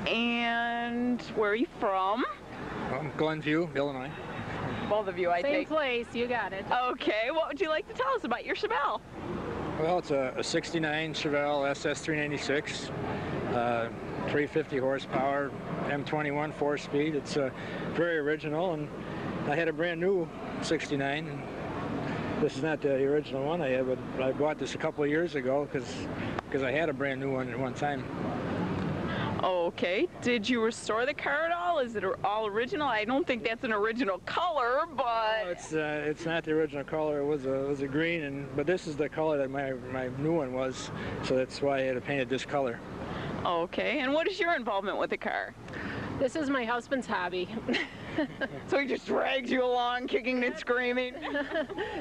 And where are you from? Glenview, Illinois. Both of you, I think. Same place, you got it. Okay, what would you like to tell us about your Chevelle? Well, it's a 69 Chevelle SS396, 350 horsepower, M21 4-speed. It's very original, and I had a brand new 69. And this is not the original one I had, but I bought this a couple of years ago because I had a brand new one at one time. Okay, did you restore the car at all? Is it all original? I don't think that's an original color, but... No, it's not the original color. It was a green, but this is the color that my new one was, so that's why I had to paint it this color. Okay, and what is your involvement with the car? This is my husband's hobby. So he just drags you along, kicking and screaming?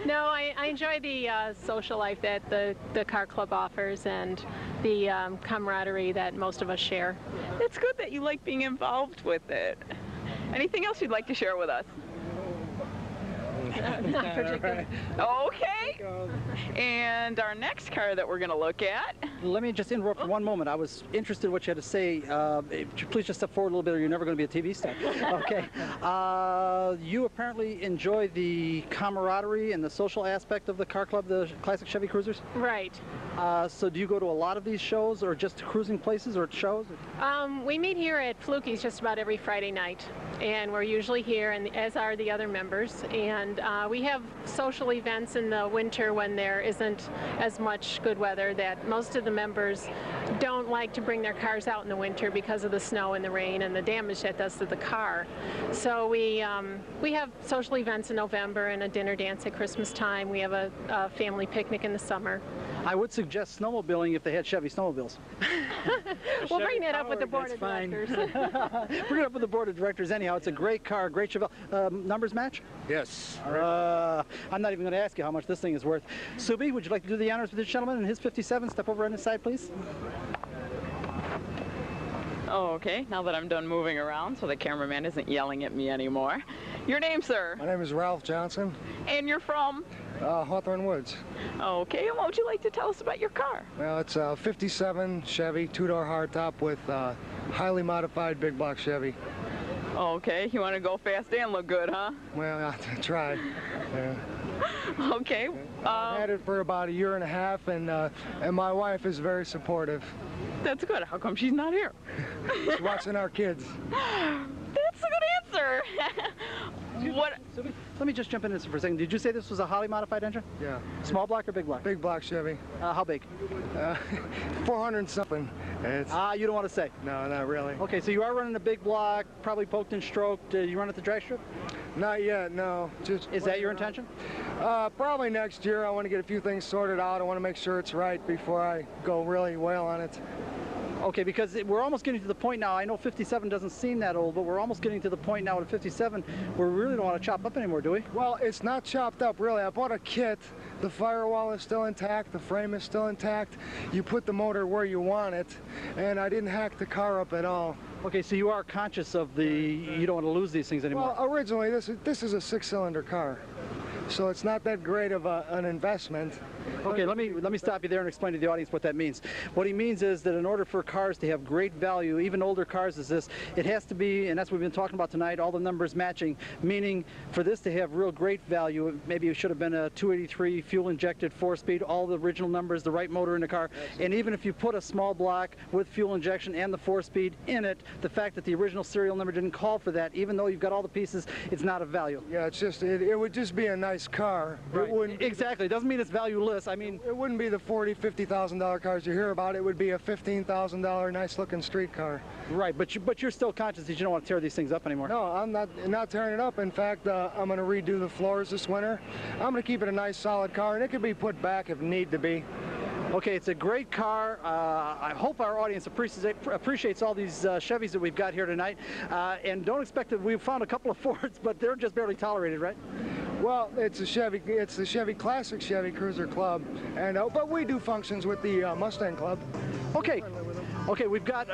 No, I enjoy the social life that the car club offers and the camaraderie that most of us share. It's good that you like being involved with it. Anything else you'd like to share with us? Not particularly. Okay. And our next car that we're going to look at. Let me just interrupt for one moment. I was interested in what you had to say. Please just step forward a little bit or you're never going to be a TV star. Okay. You apparently enjoy the camaraderie and the social aspect of the car club, the classic Chevy Cruisers? Right. So do you go to a lot of these shows or just cruising places or shows? We meet here at Flukey's just about every Friday night. And we're usually here, and as are the other members. And we have social events in the winter when there isn't as much good weather that most of the members don't like to bring their cars out in the winter because of the snow and the rain and the damage that does to the car. So we have social events in November and a dinner dance at Christmas time. We have a family picnic in the summer. I would suggest snowmobiling if they had Chevy snowmobiles. We'll bring that up with the board of directors. Bring it up with the board of directors anyhow. It's a great car, great Chevelle. Numbers match? Yes. I'm not even going to ask you how much this thing is worth. Subi, would you like to do the honors with this gentleman and his 57? Step over on his side, please. Oh, okay. Now that I'm done moving around so the cameraman isn't yelling at me anymore. Your name, sir? My name is Ralph Johnson. And you're from? Hawthorne Woods. Okay, and what would you like to tell us about your car? Well, it's a 57 Chevy, 2-door hardtop with highly modified big block Chevy. Okay, you want to go fast and look good, huh? Well, I tried. Yeah. Okay. I've had it for about 1.5 years, and my wife is very supportive. That's good. How come she's not here? She's watching our kids. That's a good answer. What? Let me just jump into this for a second. Did you say this was a highly modified engine? Yeah. Small block or big block? Big block Chevy. How big? 400 and something. You don't want to say? No, not really. Okay, so you are running a big block, probably poked and stroked. You run at the drag strip? Not yet, no. Is that your intention? Probably next year. I want to get a few things sorted out. I want to make sure it's right before I go really well on it. Okay, because we're almost getting to the point now. I know 57 doesn't seem that old, but we're almost getting to the point now at 57 where we really don't want to chop up anymore, do we? Well, it's not chopped up, really. I bought a kit. The firewall is still intact. The frame is still intact. You put the motor where you want it, and I didn't hack the car up at all. Okay, so you are conscious of you don't want to lose these things anymore. Well, originally, this is a 6-cylinder car. so it's not that great of an investment. Okay, let me stop you there and explain to the audience what that means. What he means is that in order for cars to have great value, even older cars as this, it has to be, and that's what we've been talking about tonight, all the numbers matching, meaning for this to have real great value, maybe it should have been a 283 fuel-injected 4-speed, all the original numbers, the right motor in the car, and even if you put a small block with fuel injection and the 4-speed in it, the fact that the original serial number didn't call for that, even though you've got all the pieces, it's not of value. Yeah, it's just, it would just be a nice car. Right. It wouldn't, exactly. It doesn't mean it's valueless. I mean, it wouldn't be the $40,000, $50,000 cars you hear about. It would be a $15,000 nice-looking street car. Right, but you're still conscious that you don't want to tear these things up anymore. No, I'm not tearing it up. In fact, I'm going to redo the floors this winter. I'm going to keep it a nice, solid car, and it can be put back if need to be. Okay, it's a great car. I hope our audience appreciates all these Chevys that we've got here tonight. And don't expect that we've found a couple of Fords, but they're just barely tolerated, right? Well, it's the Chevy Classic Chevy Cruiser Club, and but we do functions with the Mustang Club. Okay. Okay, we've got,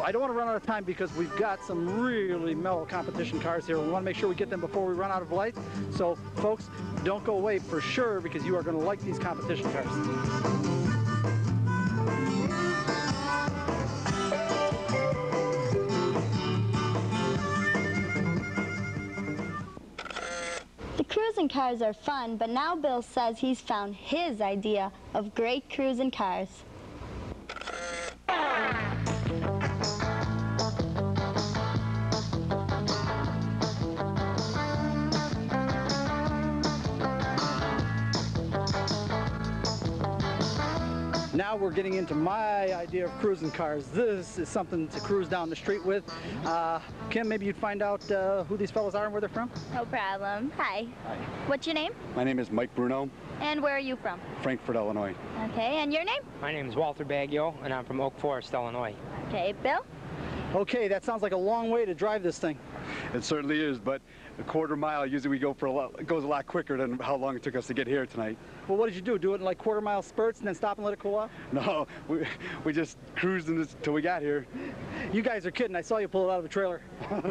I don't want to run out of time because we've got some really mellow competition cars here. We want to make sure we get them before we run out of light. So, folks, don't go away for sure because you are going to like these competition cars. The cruising cars are fun, but now Bill says he's found his idea of great cruising cars. Now we're getting into my idea of cruising cars. This is something to cruise down the street with. Kim, maybe you'd find out who these fellas are and where they're from? No problem. Hi. Hi. What's your name? My name is Mike Bruno, And where are you from? Frankfort, Illinois. Okay, and your name? My name is Walter Baggio, and I'm from Oak Forest, Illinois. Okay, Bill? Okay, that sounds like a long way to drive this thing. It certainly is, but a quarter mile, usually we go for it goes a lot quicker than how long it took us to get here tonight. Well, what did you do? Do it in like quarter-mile spurts and then stop and let it cool off? No, we just cruised until we got here. You guys are kidding. I saw you pull it out of a trailer.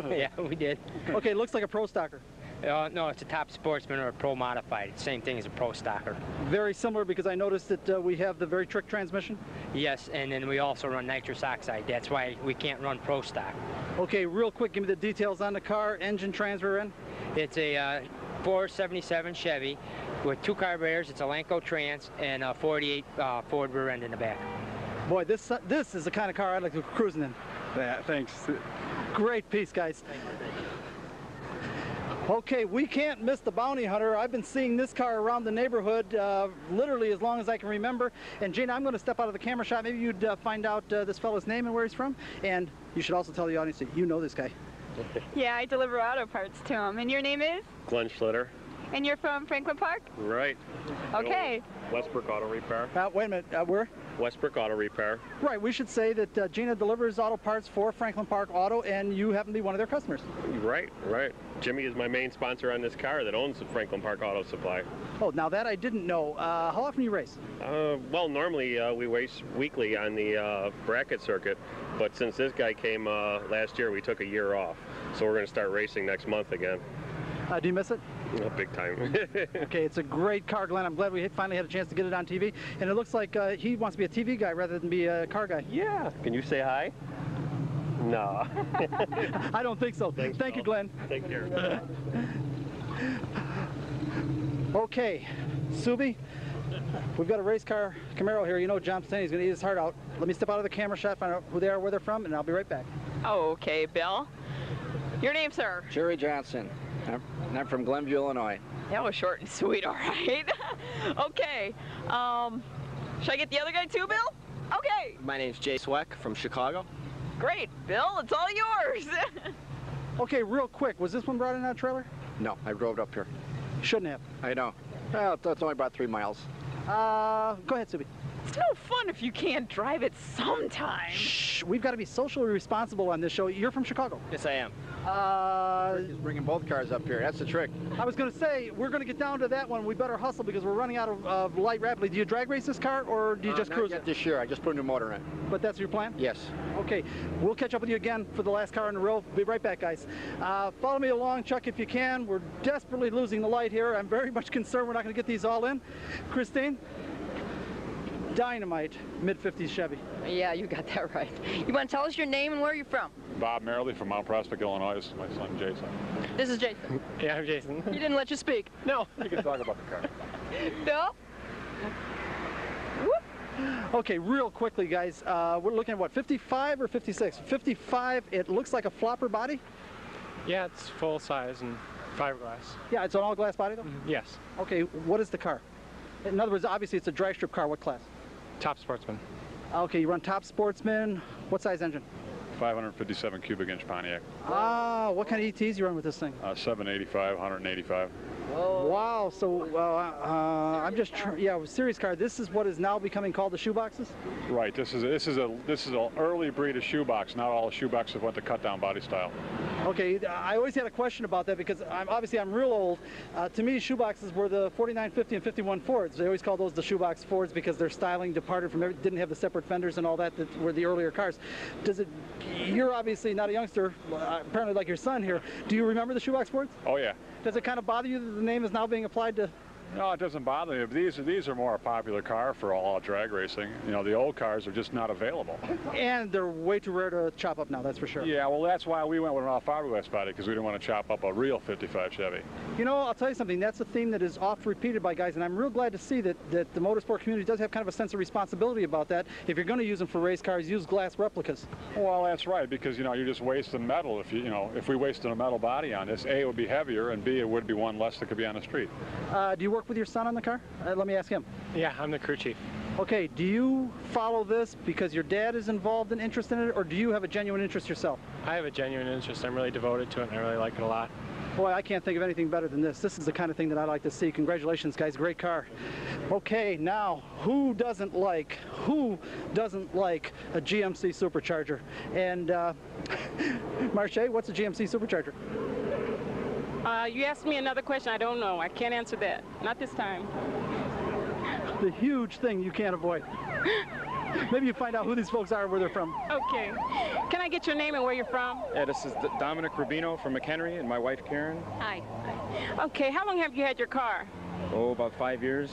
Yeah, we did. Okay, it looks like a Pro Stocker. No, it's a Top Sportsman or a Pro Modified. It's the same thing as a Pro Stocker. Very similar because I noticed that we have the very trick transmission. Yes, and then we also run nitrous oxide. That's why we can't run Pro Stock. Okay, real quick, give me the details on the car, engine, trans, rear end. It's a 477 Chevy with 2 carburetors. It's a Lanco trans and a 48 Ford rear end in the back. Boy, this is the kind of car I'd like to go cruising in. Yeah, thanks. Great piece, guys. Okay, we can't miss the Bounty Hunter. I've been seeing this car around the neighborhood literally as long as I can remember. And Gina, I'm going to step out of the camera shot. Maybe you'd find out this fellow's name and where he's from. And you should also tell the audience that you know this guy. Yeah, I deliver auto parts to him. And your name is? Glenn Schlitter. And you're from Franklin Park? Right. Okay. Westbrook Auto Repair. Wait a minute, where? Westbrook Auto Repair. Right, we should say that Gina delivers auto parts for Franklin Park Auto, and you happen to be one of their customers. Right, right. Jimmy is my main sponsor on this car that owns the Franklin Park Auto Supply. Oh, now that I didn't know. How often do you race? Well, normally we race weekly on the bracket circuit, but since this guy came last year, we took a year off. So we're going to start racing next month again. Do you miss it? Oh, big time. Okay, it's a great car, Glenn. I'm glad we finally had a chance to get it on TV. And it looks like he wants to be a TV guy rather than be a car guy. Yeah. Can you say hi? No. I don't think so. Thanks, Thank you, Glenn. Take care. Okay, Subi, we've got a race car Camaro here. You know John Stanley's going to eat his heart out. Let me step out of the camera shot, find out who they are, where they're from, and I'll be right back. Okay, Bill. Your name, sir? Jerry Johnson. I'm from Glenview, Illinois. That was short and sweet, all right. Okay. Should I get the other guy too, Bill? Okay. My name's Jay Sweck from Chicago. Great, Bill. It's all yours. Okay, real quick. Was this one brought in on a trailer? No, I drove it up here. Shouldn't have. I know. Well, it's only about 3 miles. Go ahead, Subi. It's no fun if you can't drive it sometime. Shh, we've got to be socially responsible on this show. You're from Chicago? Yes, I am. He's bringing both cars up here. That's the trick. I was going to say, we're going to get down to that one. We better hustle because we're running out of light rapidly. Do you drag race this car, or do you just cruise it? This year. I just put a new motor in. But that's your plan? Yes. Okay, we'll catch up with you again for the last car in a row. Be right back, guys. Follow me along, Chuck, if you can. We're desperately losing the light here. I'm very much concerned we're not going to get these all in. Christine? Dynamite mid-50s Chevy. Yeah, you got that right. You want to tell us your name and where you're from? Bob Merrily from Mount Prospect, Illinois. This is my son, Jason. This is Jason. Yeah, I'm Jason. He didn't let you speak. No. You can talk about the car. No? Okay, real quickly, guys. We're looking at what, 55 or 56? 55, it looks like a flopper body? Yeah, it's full size and fiberglass. Yeah, it's an all-glass body, though? Yes. Okay, what is the car? In other words, obviously it's a drag strip car. What class? Top Sportsman. Okay, you run Top Sportsman. What size engine? 557 cubic inch Pontiac. Ah, what kind of ETs you run with this thing? 785, 185. Whoa. Wow, so I'm just series car. This is what is now becoming called the shoeboxes? Right. This is an early breed of shoebox. Not all the shoeboxes went to cut down body style. Okay, I always had a question about that because I'm real old. To me, shoeboxes were the 4950 and 51 Fords. They always call those the shoebox Fords because their styling departed from didn't have the separate fenders and all that were the earlier cars. You're obviously not a youngster, apparently like your son here. Do you remember the shoebox Fords? Oh yeah. Does it kind of bother you that the name is now being applied to? No, it doesn't bother me. These are more a popular car for all drag racing. You know, the old cars are just not available. And they're way too rare to chop up now, that's for sure. Yeah, well, that's why we went with an all-fiberglass body, because we didn't want to chop up a real 55 Chevy. You know, I'll tell you something. That's a theme that is oft repeated by guys, and I'm real glad to see that the motorsport community does have kind of a sense of responsibility about that. If you're going to use them for race cars, use glass replicas. Well, that's right, because, you know, you're just wasting metal. If we wasted a metal body on this, A, it would be heavier, and B, it would be one less that could be on the street. Do you work with your son on the car? Let me ask him. Yeah, I'm the crew chief. Okay, do you follow this because your dad is involved and interested in it, or do you have a genuine interest yourself? I have a genuine interest. I'm really devoted to it, and I really like it a lot. Boy, I can't think of anything better than this. This is the kind of thing that I like to see. Congratulations, guys. Great car. Okay, now, who doesn't like a GMC supercharger? And, Marche, what's a GMC supercharger? You asked me another question. I don't know. I can't answer that. Not this time. The huge thing you can't avoid. Maybe you find out who these folks are and where they're from. Okay. Can I get your name and where you're from? Yeah, this is Dominic Rubino from McHenry and my wife Karen. Hi. Okay, how long have you had your car? Oh, about 5 years.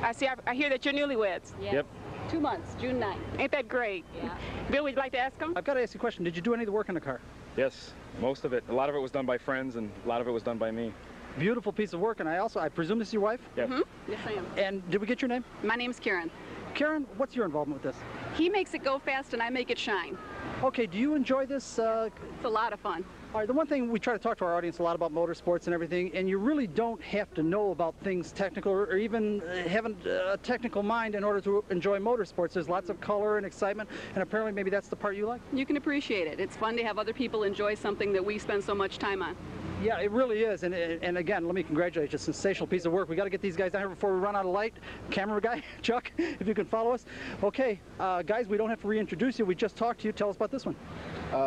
I see. I hear that you're newlyweds. Yes. Yep. 2 months, June 9th. Ain't that great? Yeah. Bill, would you like to ask him? I've got to ask you a question. Did you do any of the work on the car? Yes, most of it. A lot of it was done by friends, and a lot of it was done by me. Beautiful piece of work, and I presume this is your wife? Yes. Mm-hmm. Yes, I am. And did we get your name? My name's Karen. Karen, what's your involvement with this? He makes it go fast, and I make it shine. Okay, do you enjoy this? It's a lot of fun. All right, the one thing we try to talk to our audience a lot about motorsports and everything, and you really don't have to know about things technical or even have a technical mind in order to enjoy motorsports. There's lots of color and excitement, and apparently maybe that's the part you like? You can appreciate it. It's fun to have other people enjoy something that we spend so much time on. Yeah, it really is, and again, let me congratulate you. It's a sensational piece of work. We got to get these guys down here before we run out of light. Camera guy, Chuck, if you can follow us. Okay, guys, we don't have to reintroduce you. We just talked to you. Tell us about this one.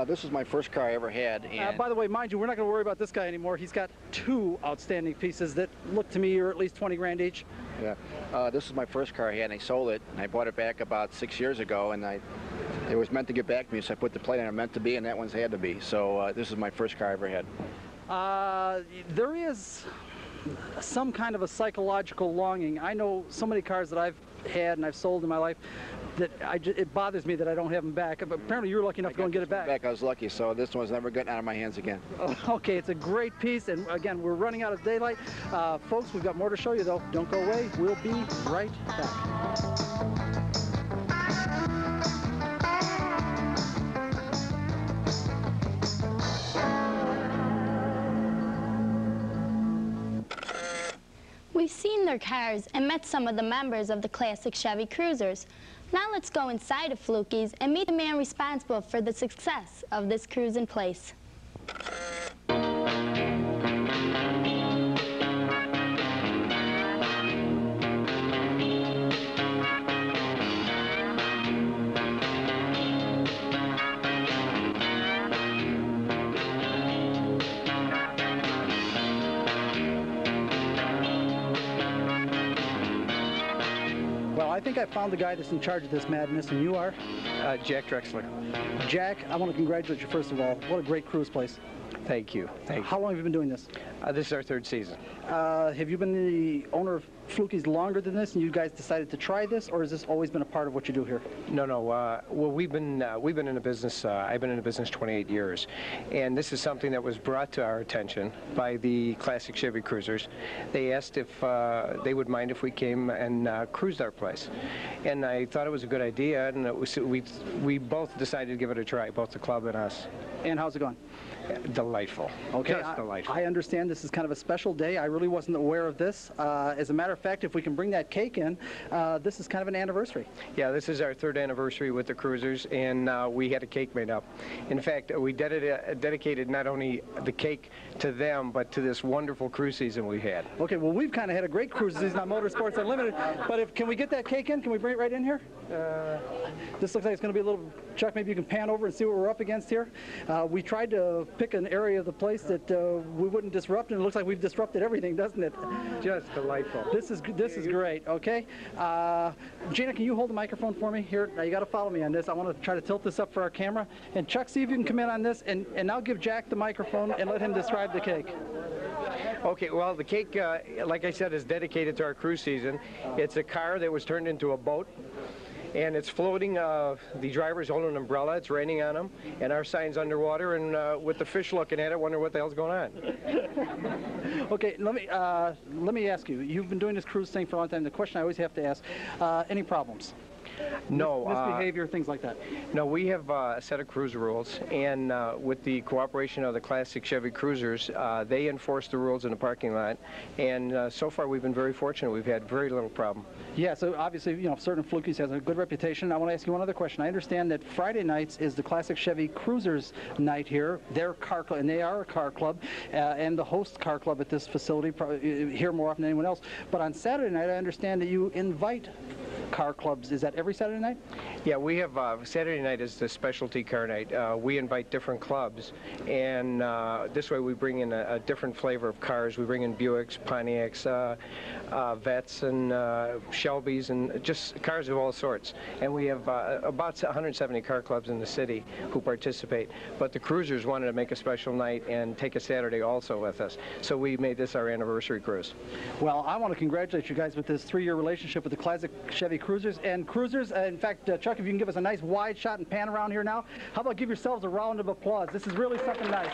This is my first car I ever had. And by the way, mind you, we're not going to worry about this guy anymore. He's got two outstanding pieces that look to me are at least 20 grand each. Yeah, this is my first car I had, and I sold it, and I bought it back about 6 years ago, and it was meant to get back to me, so I put the plate on it, meant to be, and that one's had to be. So this is my first car I ever had. There is some kind of a psychological longing. I know so many cars that I've had and I've sold in my life that it bothers me that I don't have them back. But apparently you're lucky enough to go and get it back. I was lucky, so this one's never getting out of my hands again. Okay, it's a great piece, and again, we're running out of daylight. Folks, we've got more to show you, though. Don't go away. We'll be right back. We've seen their cars and met some of the members of the classic Chevy Cruisers. Now let's go inside of Flukey's and meet the man responsible for the success of this cruise in place. think I found the guy that's in charge of this madness, and you are? Jack Drexler. Jack, I want to congratulate you first of all. What a great cruise place. Thank you. Thank you. How long have you been doing this? This is our third season. Have you been the owner of Fluky's longer than this, and you guys decided to try this, or has this always been a part of what you do here? No, no. Well, we've been in the business. I've been in the business 28 years, and this is something that was brought to our attention by the classic Chevy Cruisers. They asked if they would mind if we came and cruised our place, and I thought it was a good idea, and we both decided to give it a try, both the club and us. And how's it going? Delightful. Okay, just delightful. I understand this is kind of a special day. I really wasn't aware of this. As a matter of fact, if we can bring that cake in, this is kind of an anniversary. Yeah, this is our third anniversary with the Cruisers, and we had a cake made up. In fact, we dedicated not only the cake to them, but to this wonderful cruise season we had. Okay, well, we've kind of had a great cruise season on Motorsports Unlimited, but can we get that cake in? Can we bring it right in here? This looks like it's going to be a little... Chuck, maybe you can pan over and see what we're up against here. We tried to pick an area of the place that we wouldn't disrupt, and it looks like we've disrupted everything, doesn't it? Just delightful. This is great. Okay, Gina, can you hold the microphone for me here? Now you got to follow me on this. I want to try to tilt this up for our camera. And Chuck, see if you can come in on this, and now give Jack the microphone and let him describe the cake. Okay, well, the cake, like I said, is dedicated to our cruise season. It's a car that was turned into a boat, and it's floating. The driver's holding an umbrella. It's raining on him, and our sign's underwater, and with the fish looking at it, wonder what the hell's going on. Okay, let me ask you. You've been doing this cruise thing for a long time. The question I always have to ask: any problems? No. Misbehavior, things like that. No, we have a set of cruise rules, and with the cooperation of the classic Chevy Cruisers, they enforce the rules in the parking lot, and so far we've been very fortunate. We've had very little problem. Yeah, so obviously, you know, certain Flukies has a good reputation. I want to ask you one other question. I understand that Friday nights is the classic Chevy Cruisers night here. They're car club, and they are a car club, and the host car club at this facility, probably here more often than anyone else. But on Saturday night, I understand that you invite car clubs. Is that every Saturday night? Yeah, we have Saturday night is the specialty car night. We invite different clubs, and this way we bring in a different flavor of cars. We bring in Buicks, Pontiacs, Vets, and Shelbys, and just cars of all sorts. And we have about 170 car clubs in the city who participate. But the Cruisers wanted to make a special night and take a Saturday also with us. So we made this our anniversary cruise. Well, I want to congratulate you guys with this 3-year relationship with the classic Chevy Cruisers. And Cruisers, in fact, Chuck, if you can give us a nice wide shot and pan around here now, how about give yourselves a round of applause? This is really something nice.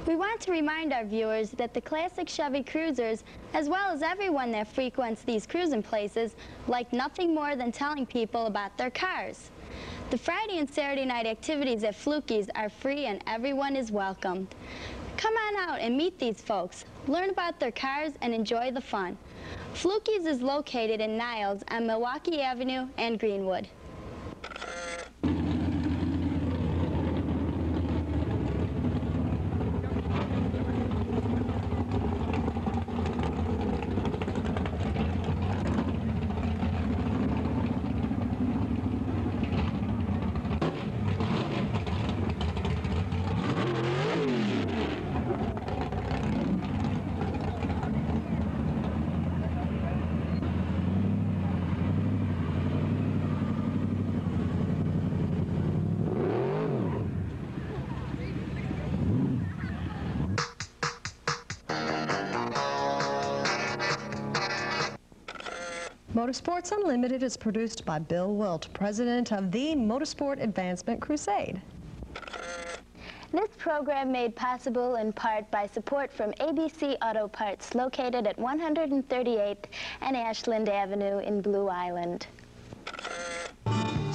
We want to remind our viewers that the classic Chevy Cruisers, as well as everyone that frequents these cruising places, like nothing more than telling people about their cars. The Friday and Saturday night activities at Fluky's are free and everyone is welcomed. Come on out and meet these folks, learn about their cars, and enjoy the fun. Fluky's is located in Niles on Milwaukee Avenue and Greenwood. Motorsports Unlimited is produced by Bill Wilt, president of the Motorsport Advancement Crusade. This program made possible in part by support from ABC Auto Parts, located at 138th and Ashland Avenue in Blue Island.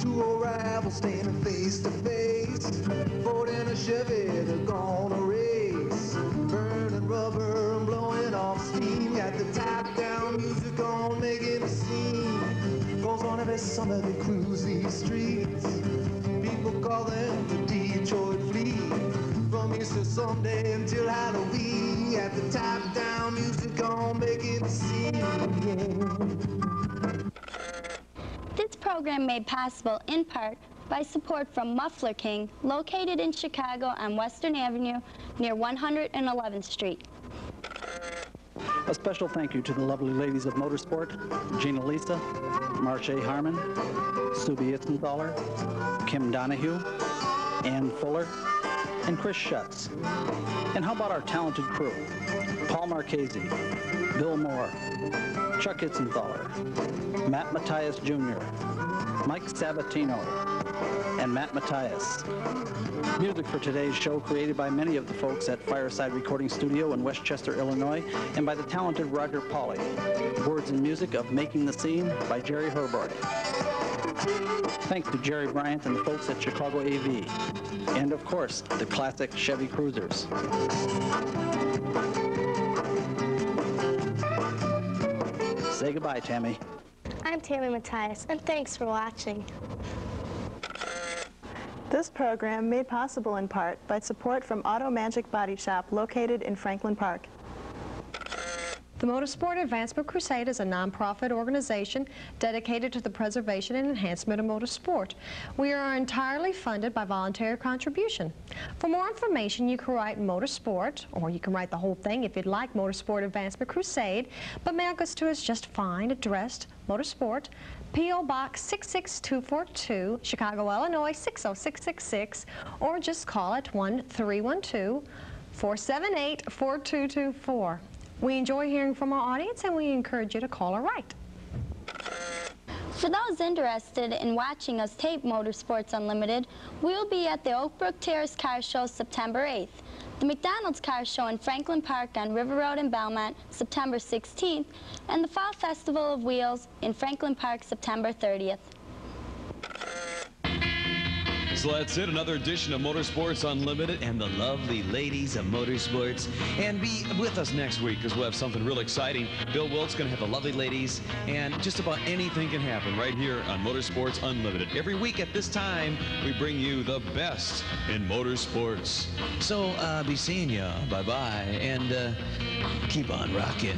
Two old rivals standing face to face. Ford and a Chevy, they're gonna race. Burning rubber and blowing off steam. Got the top-down music on, making a scene. Goes on every summer, they cruise these streets. People call them the Detroit Fleet. From Easter Sunday until Halloween. Got the top-down music on, making a scene. This program made possible in part by support from Muffler King, located in Chicago on Western Avenue near 111th Street. A special thank you to the lovely ladies of Motorsport, Gina Lisa, Marche Harmon, Subi Itzenthaler, Kim Donahue, Ann Fuller, and Chris Schutz. And how about our talented crew? Paul Marchese, Bill Moore, Chuck Itzenthaler, Matt Matthias Jr., Mike Sabatino, and Matt Matthias. Music for today's show created by many of the folks at Fireside Recording Studio in Westchester, Illinois, and by the talented Roger Pawlak. Words and music of Making the Scene by Jerry Herborg. Thanks to Jerry Bryant and the folks at Chicago AV. And of course, the classic Chevy Cruisers. Say goodbye, Tammy. I'm Tammy Matthias, and thanks for watching. This program made possible in part by support from Auto Magic Body Shop located in Franklin Park. The Motorsport Advancement Crusade is a nonprofit organization dedicated to the preservation and enhancement of motorsport. We are entirely funded by voluntary contribution. For more information, you can write Motorsport, or you can write the whole thing if you'd like, Motorsport Advancement Crusade, but mail us to us just fine, addressed Motorsport, P.O. Box 66242, Chicago, Illinois 60666, or just call it 1-312-478-4224. We enjoy hearing from our audience, and we encourage you to call or write. For those interested in watching us tape Motorsports Unlimited, we'll be at the Oak Brook Terrace Car Show September 8th, the McDonald's Car Show in Franklin Park on River Road in Belmont September 16th, and the Fall Festival of Wheels in Franklin Park September 30th. So that's it, another edition of Motorsports Unlimited and the lovely ladies of motorsports. And be with us next week because we'll have something real exciting. Bill Wilt's going to have the lovely ladies, and just about anything can happen right here on Motorsports Unlimited. Every week at this time, we bring you the best in motorsports. So be seeing ya. Bye-bye. And keep on rocking.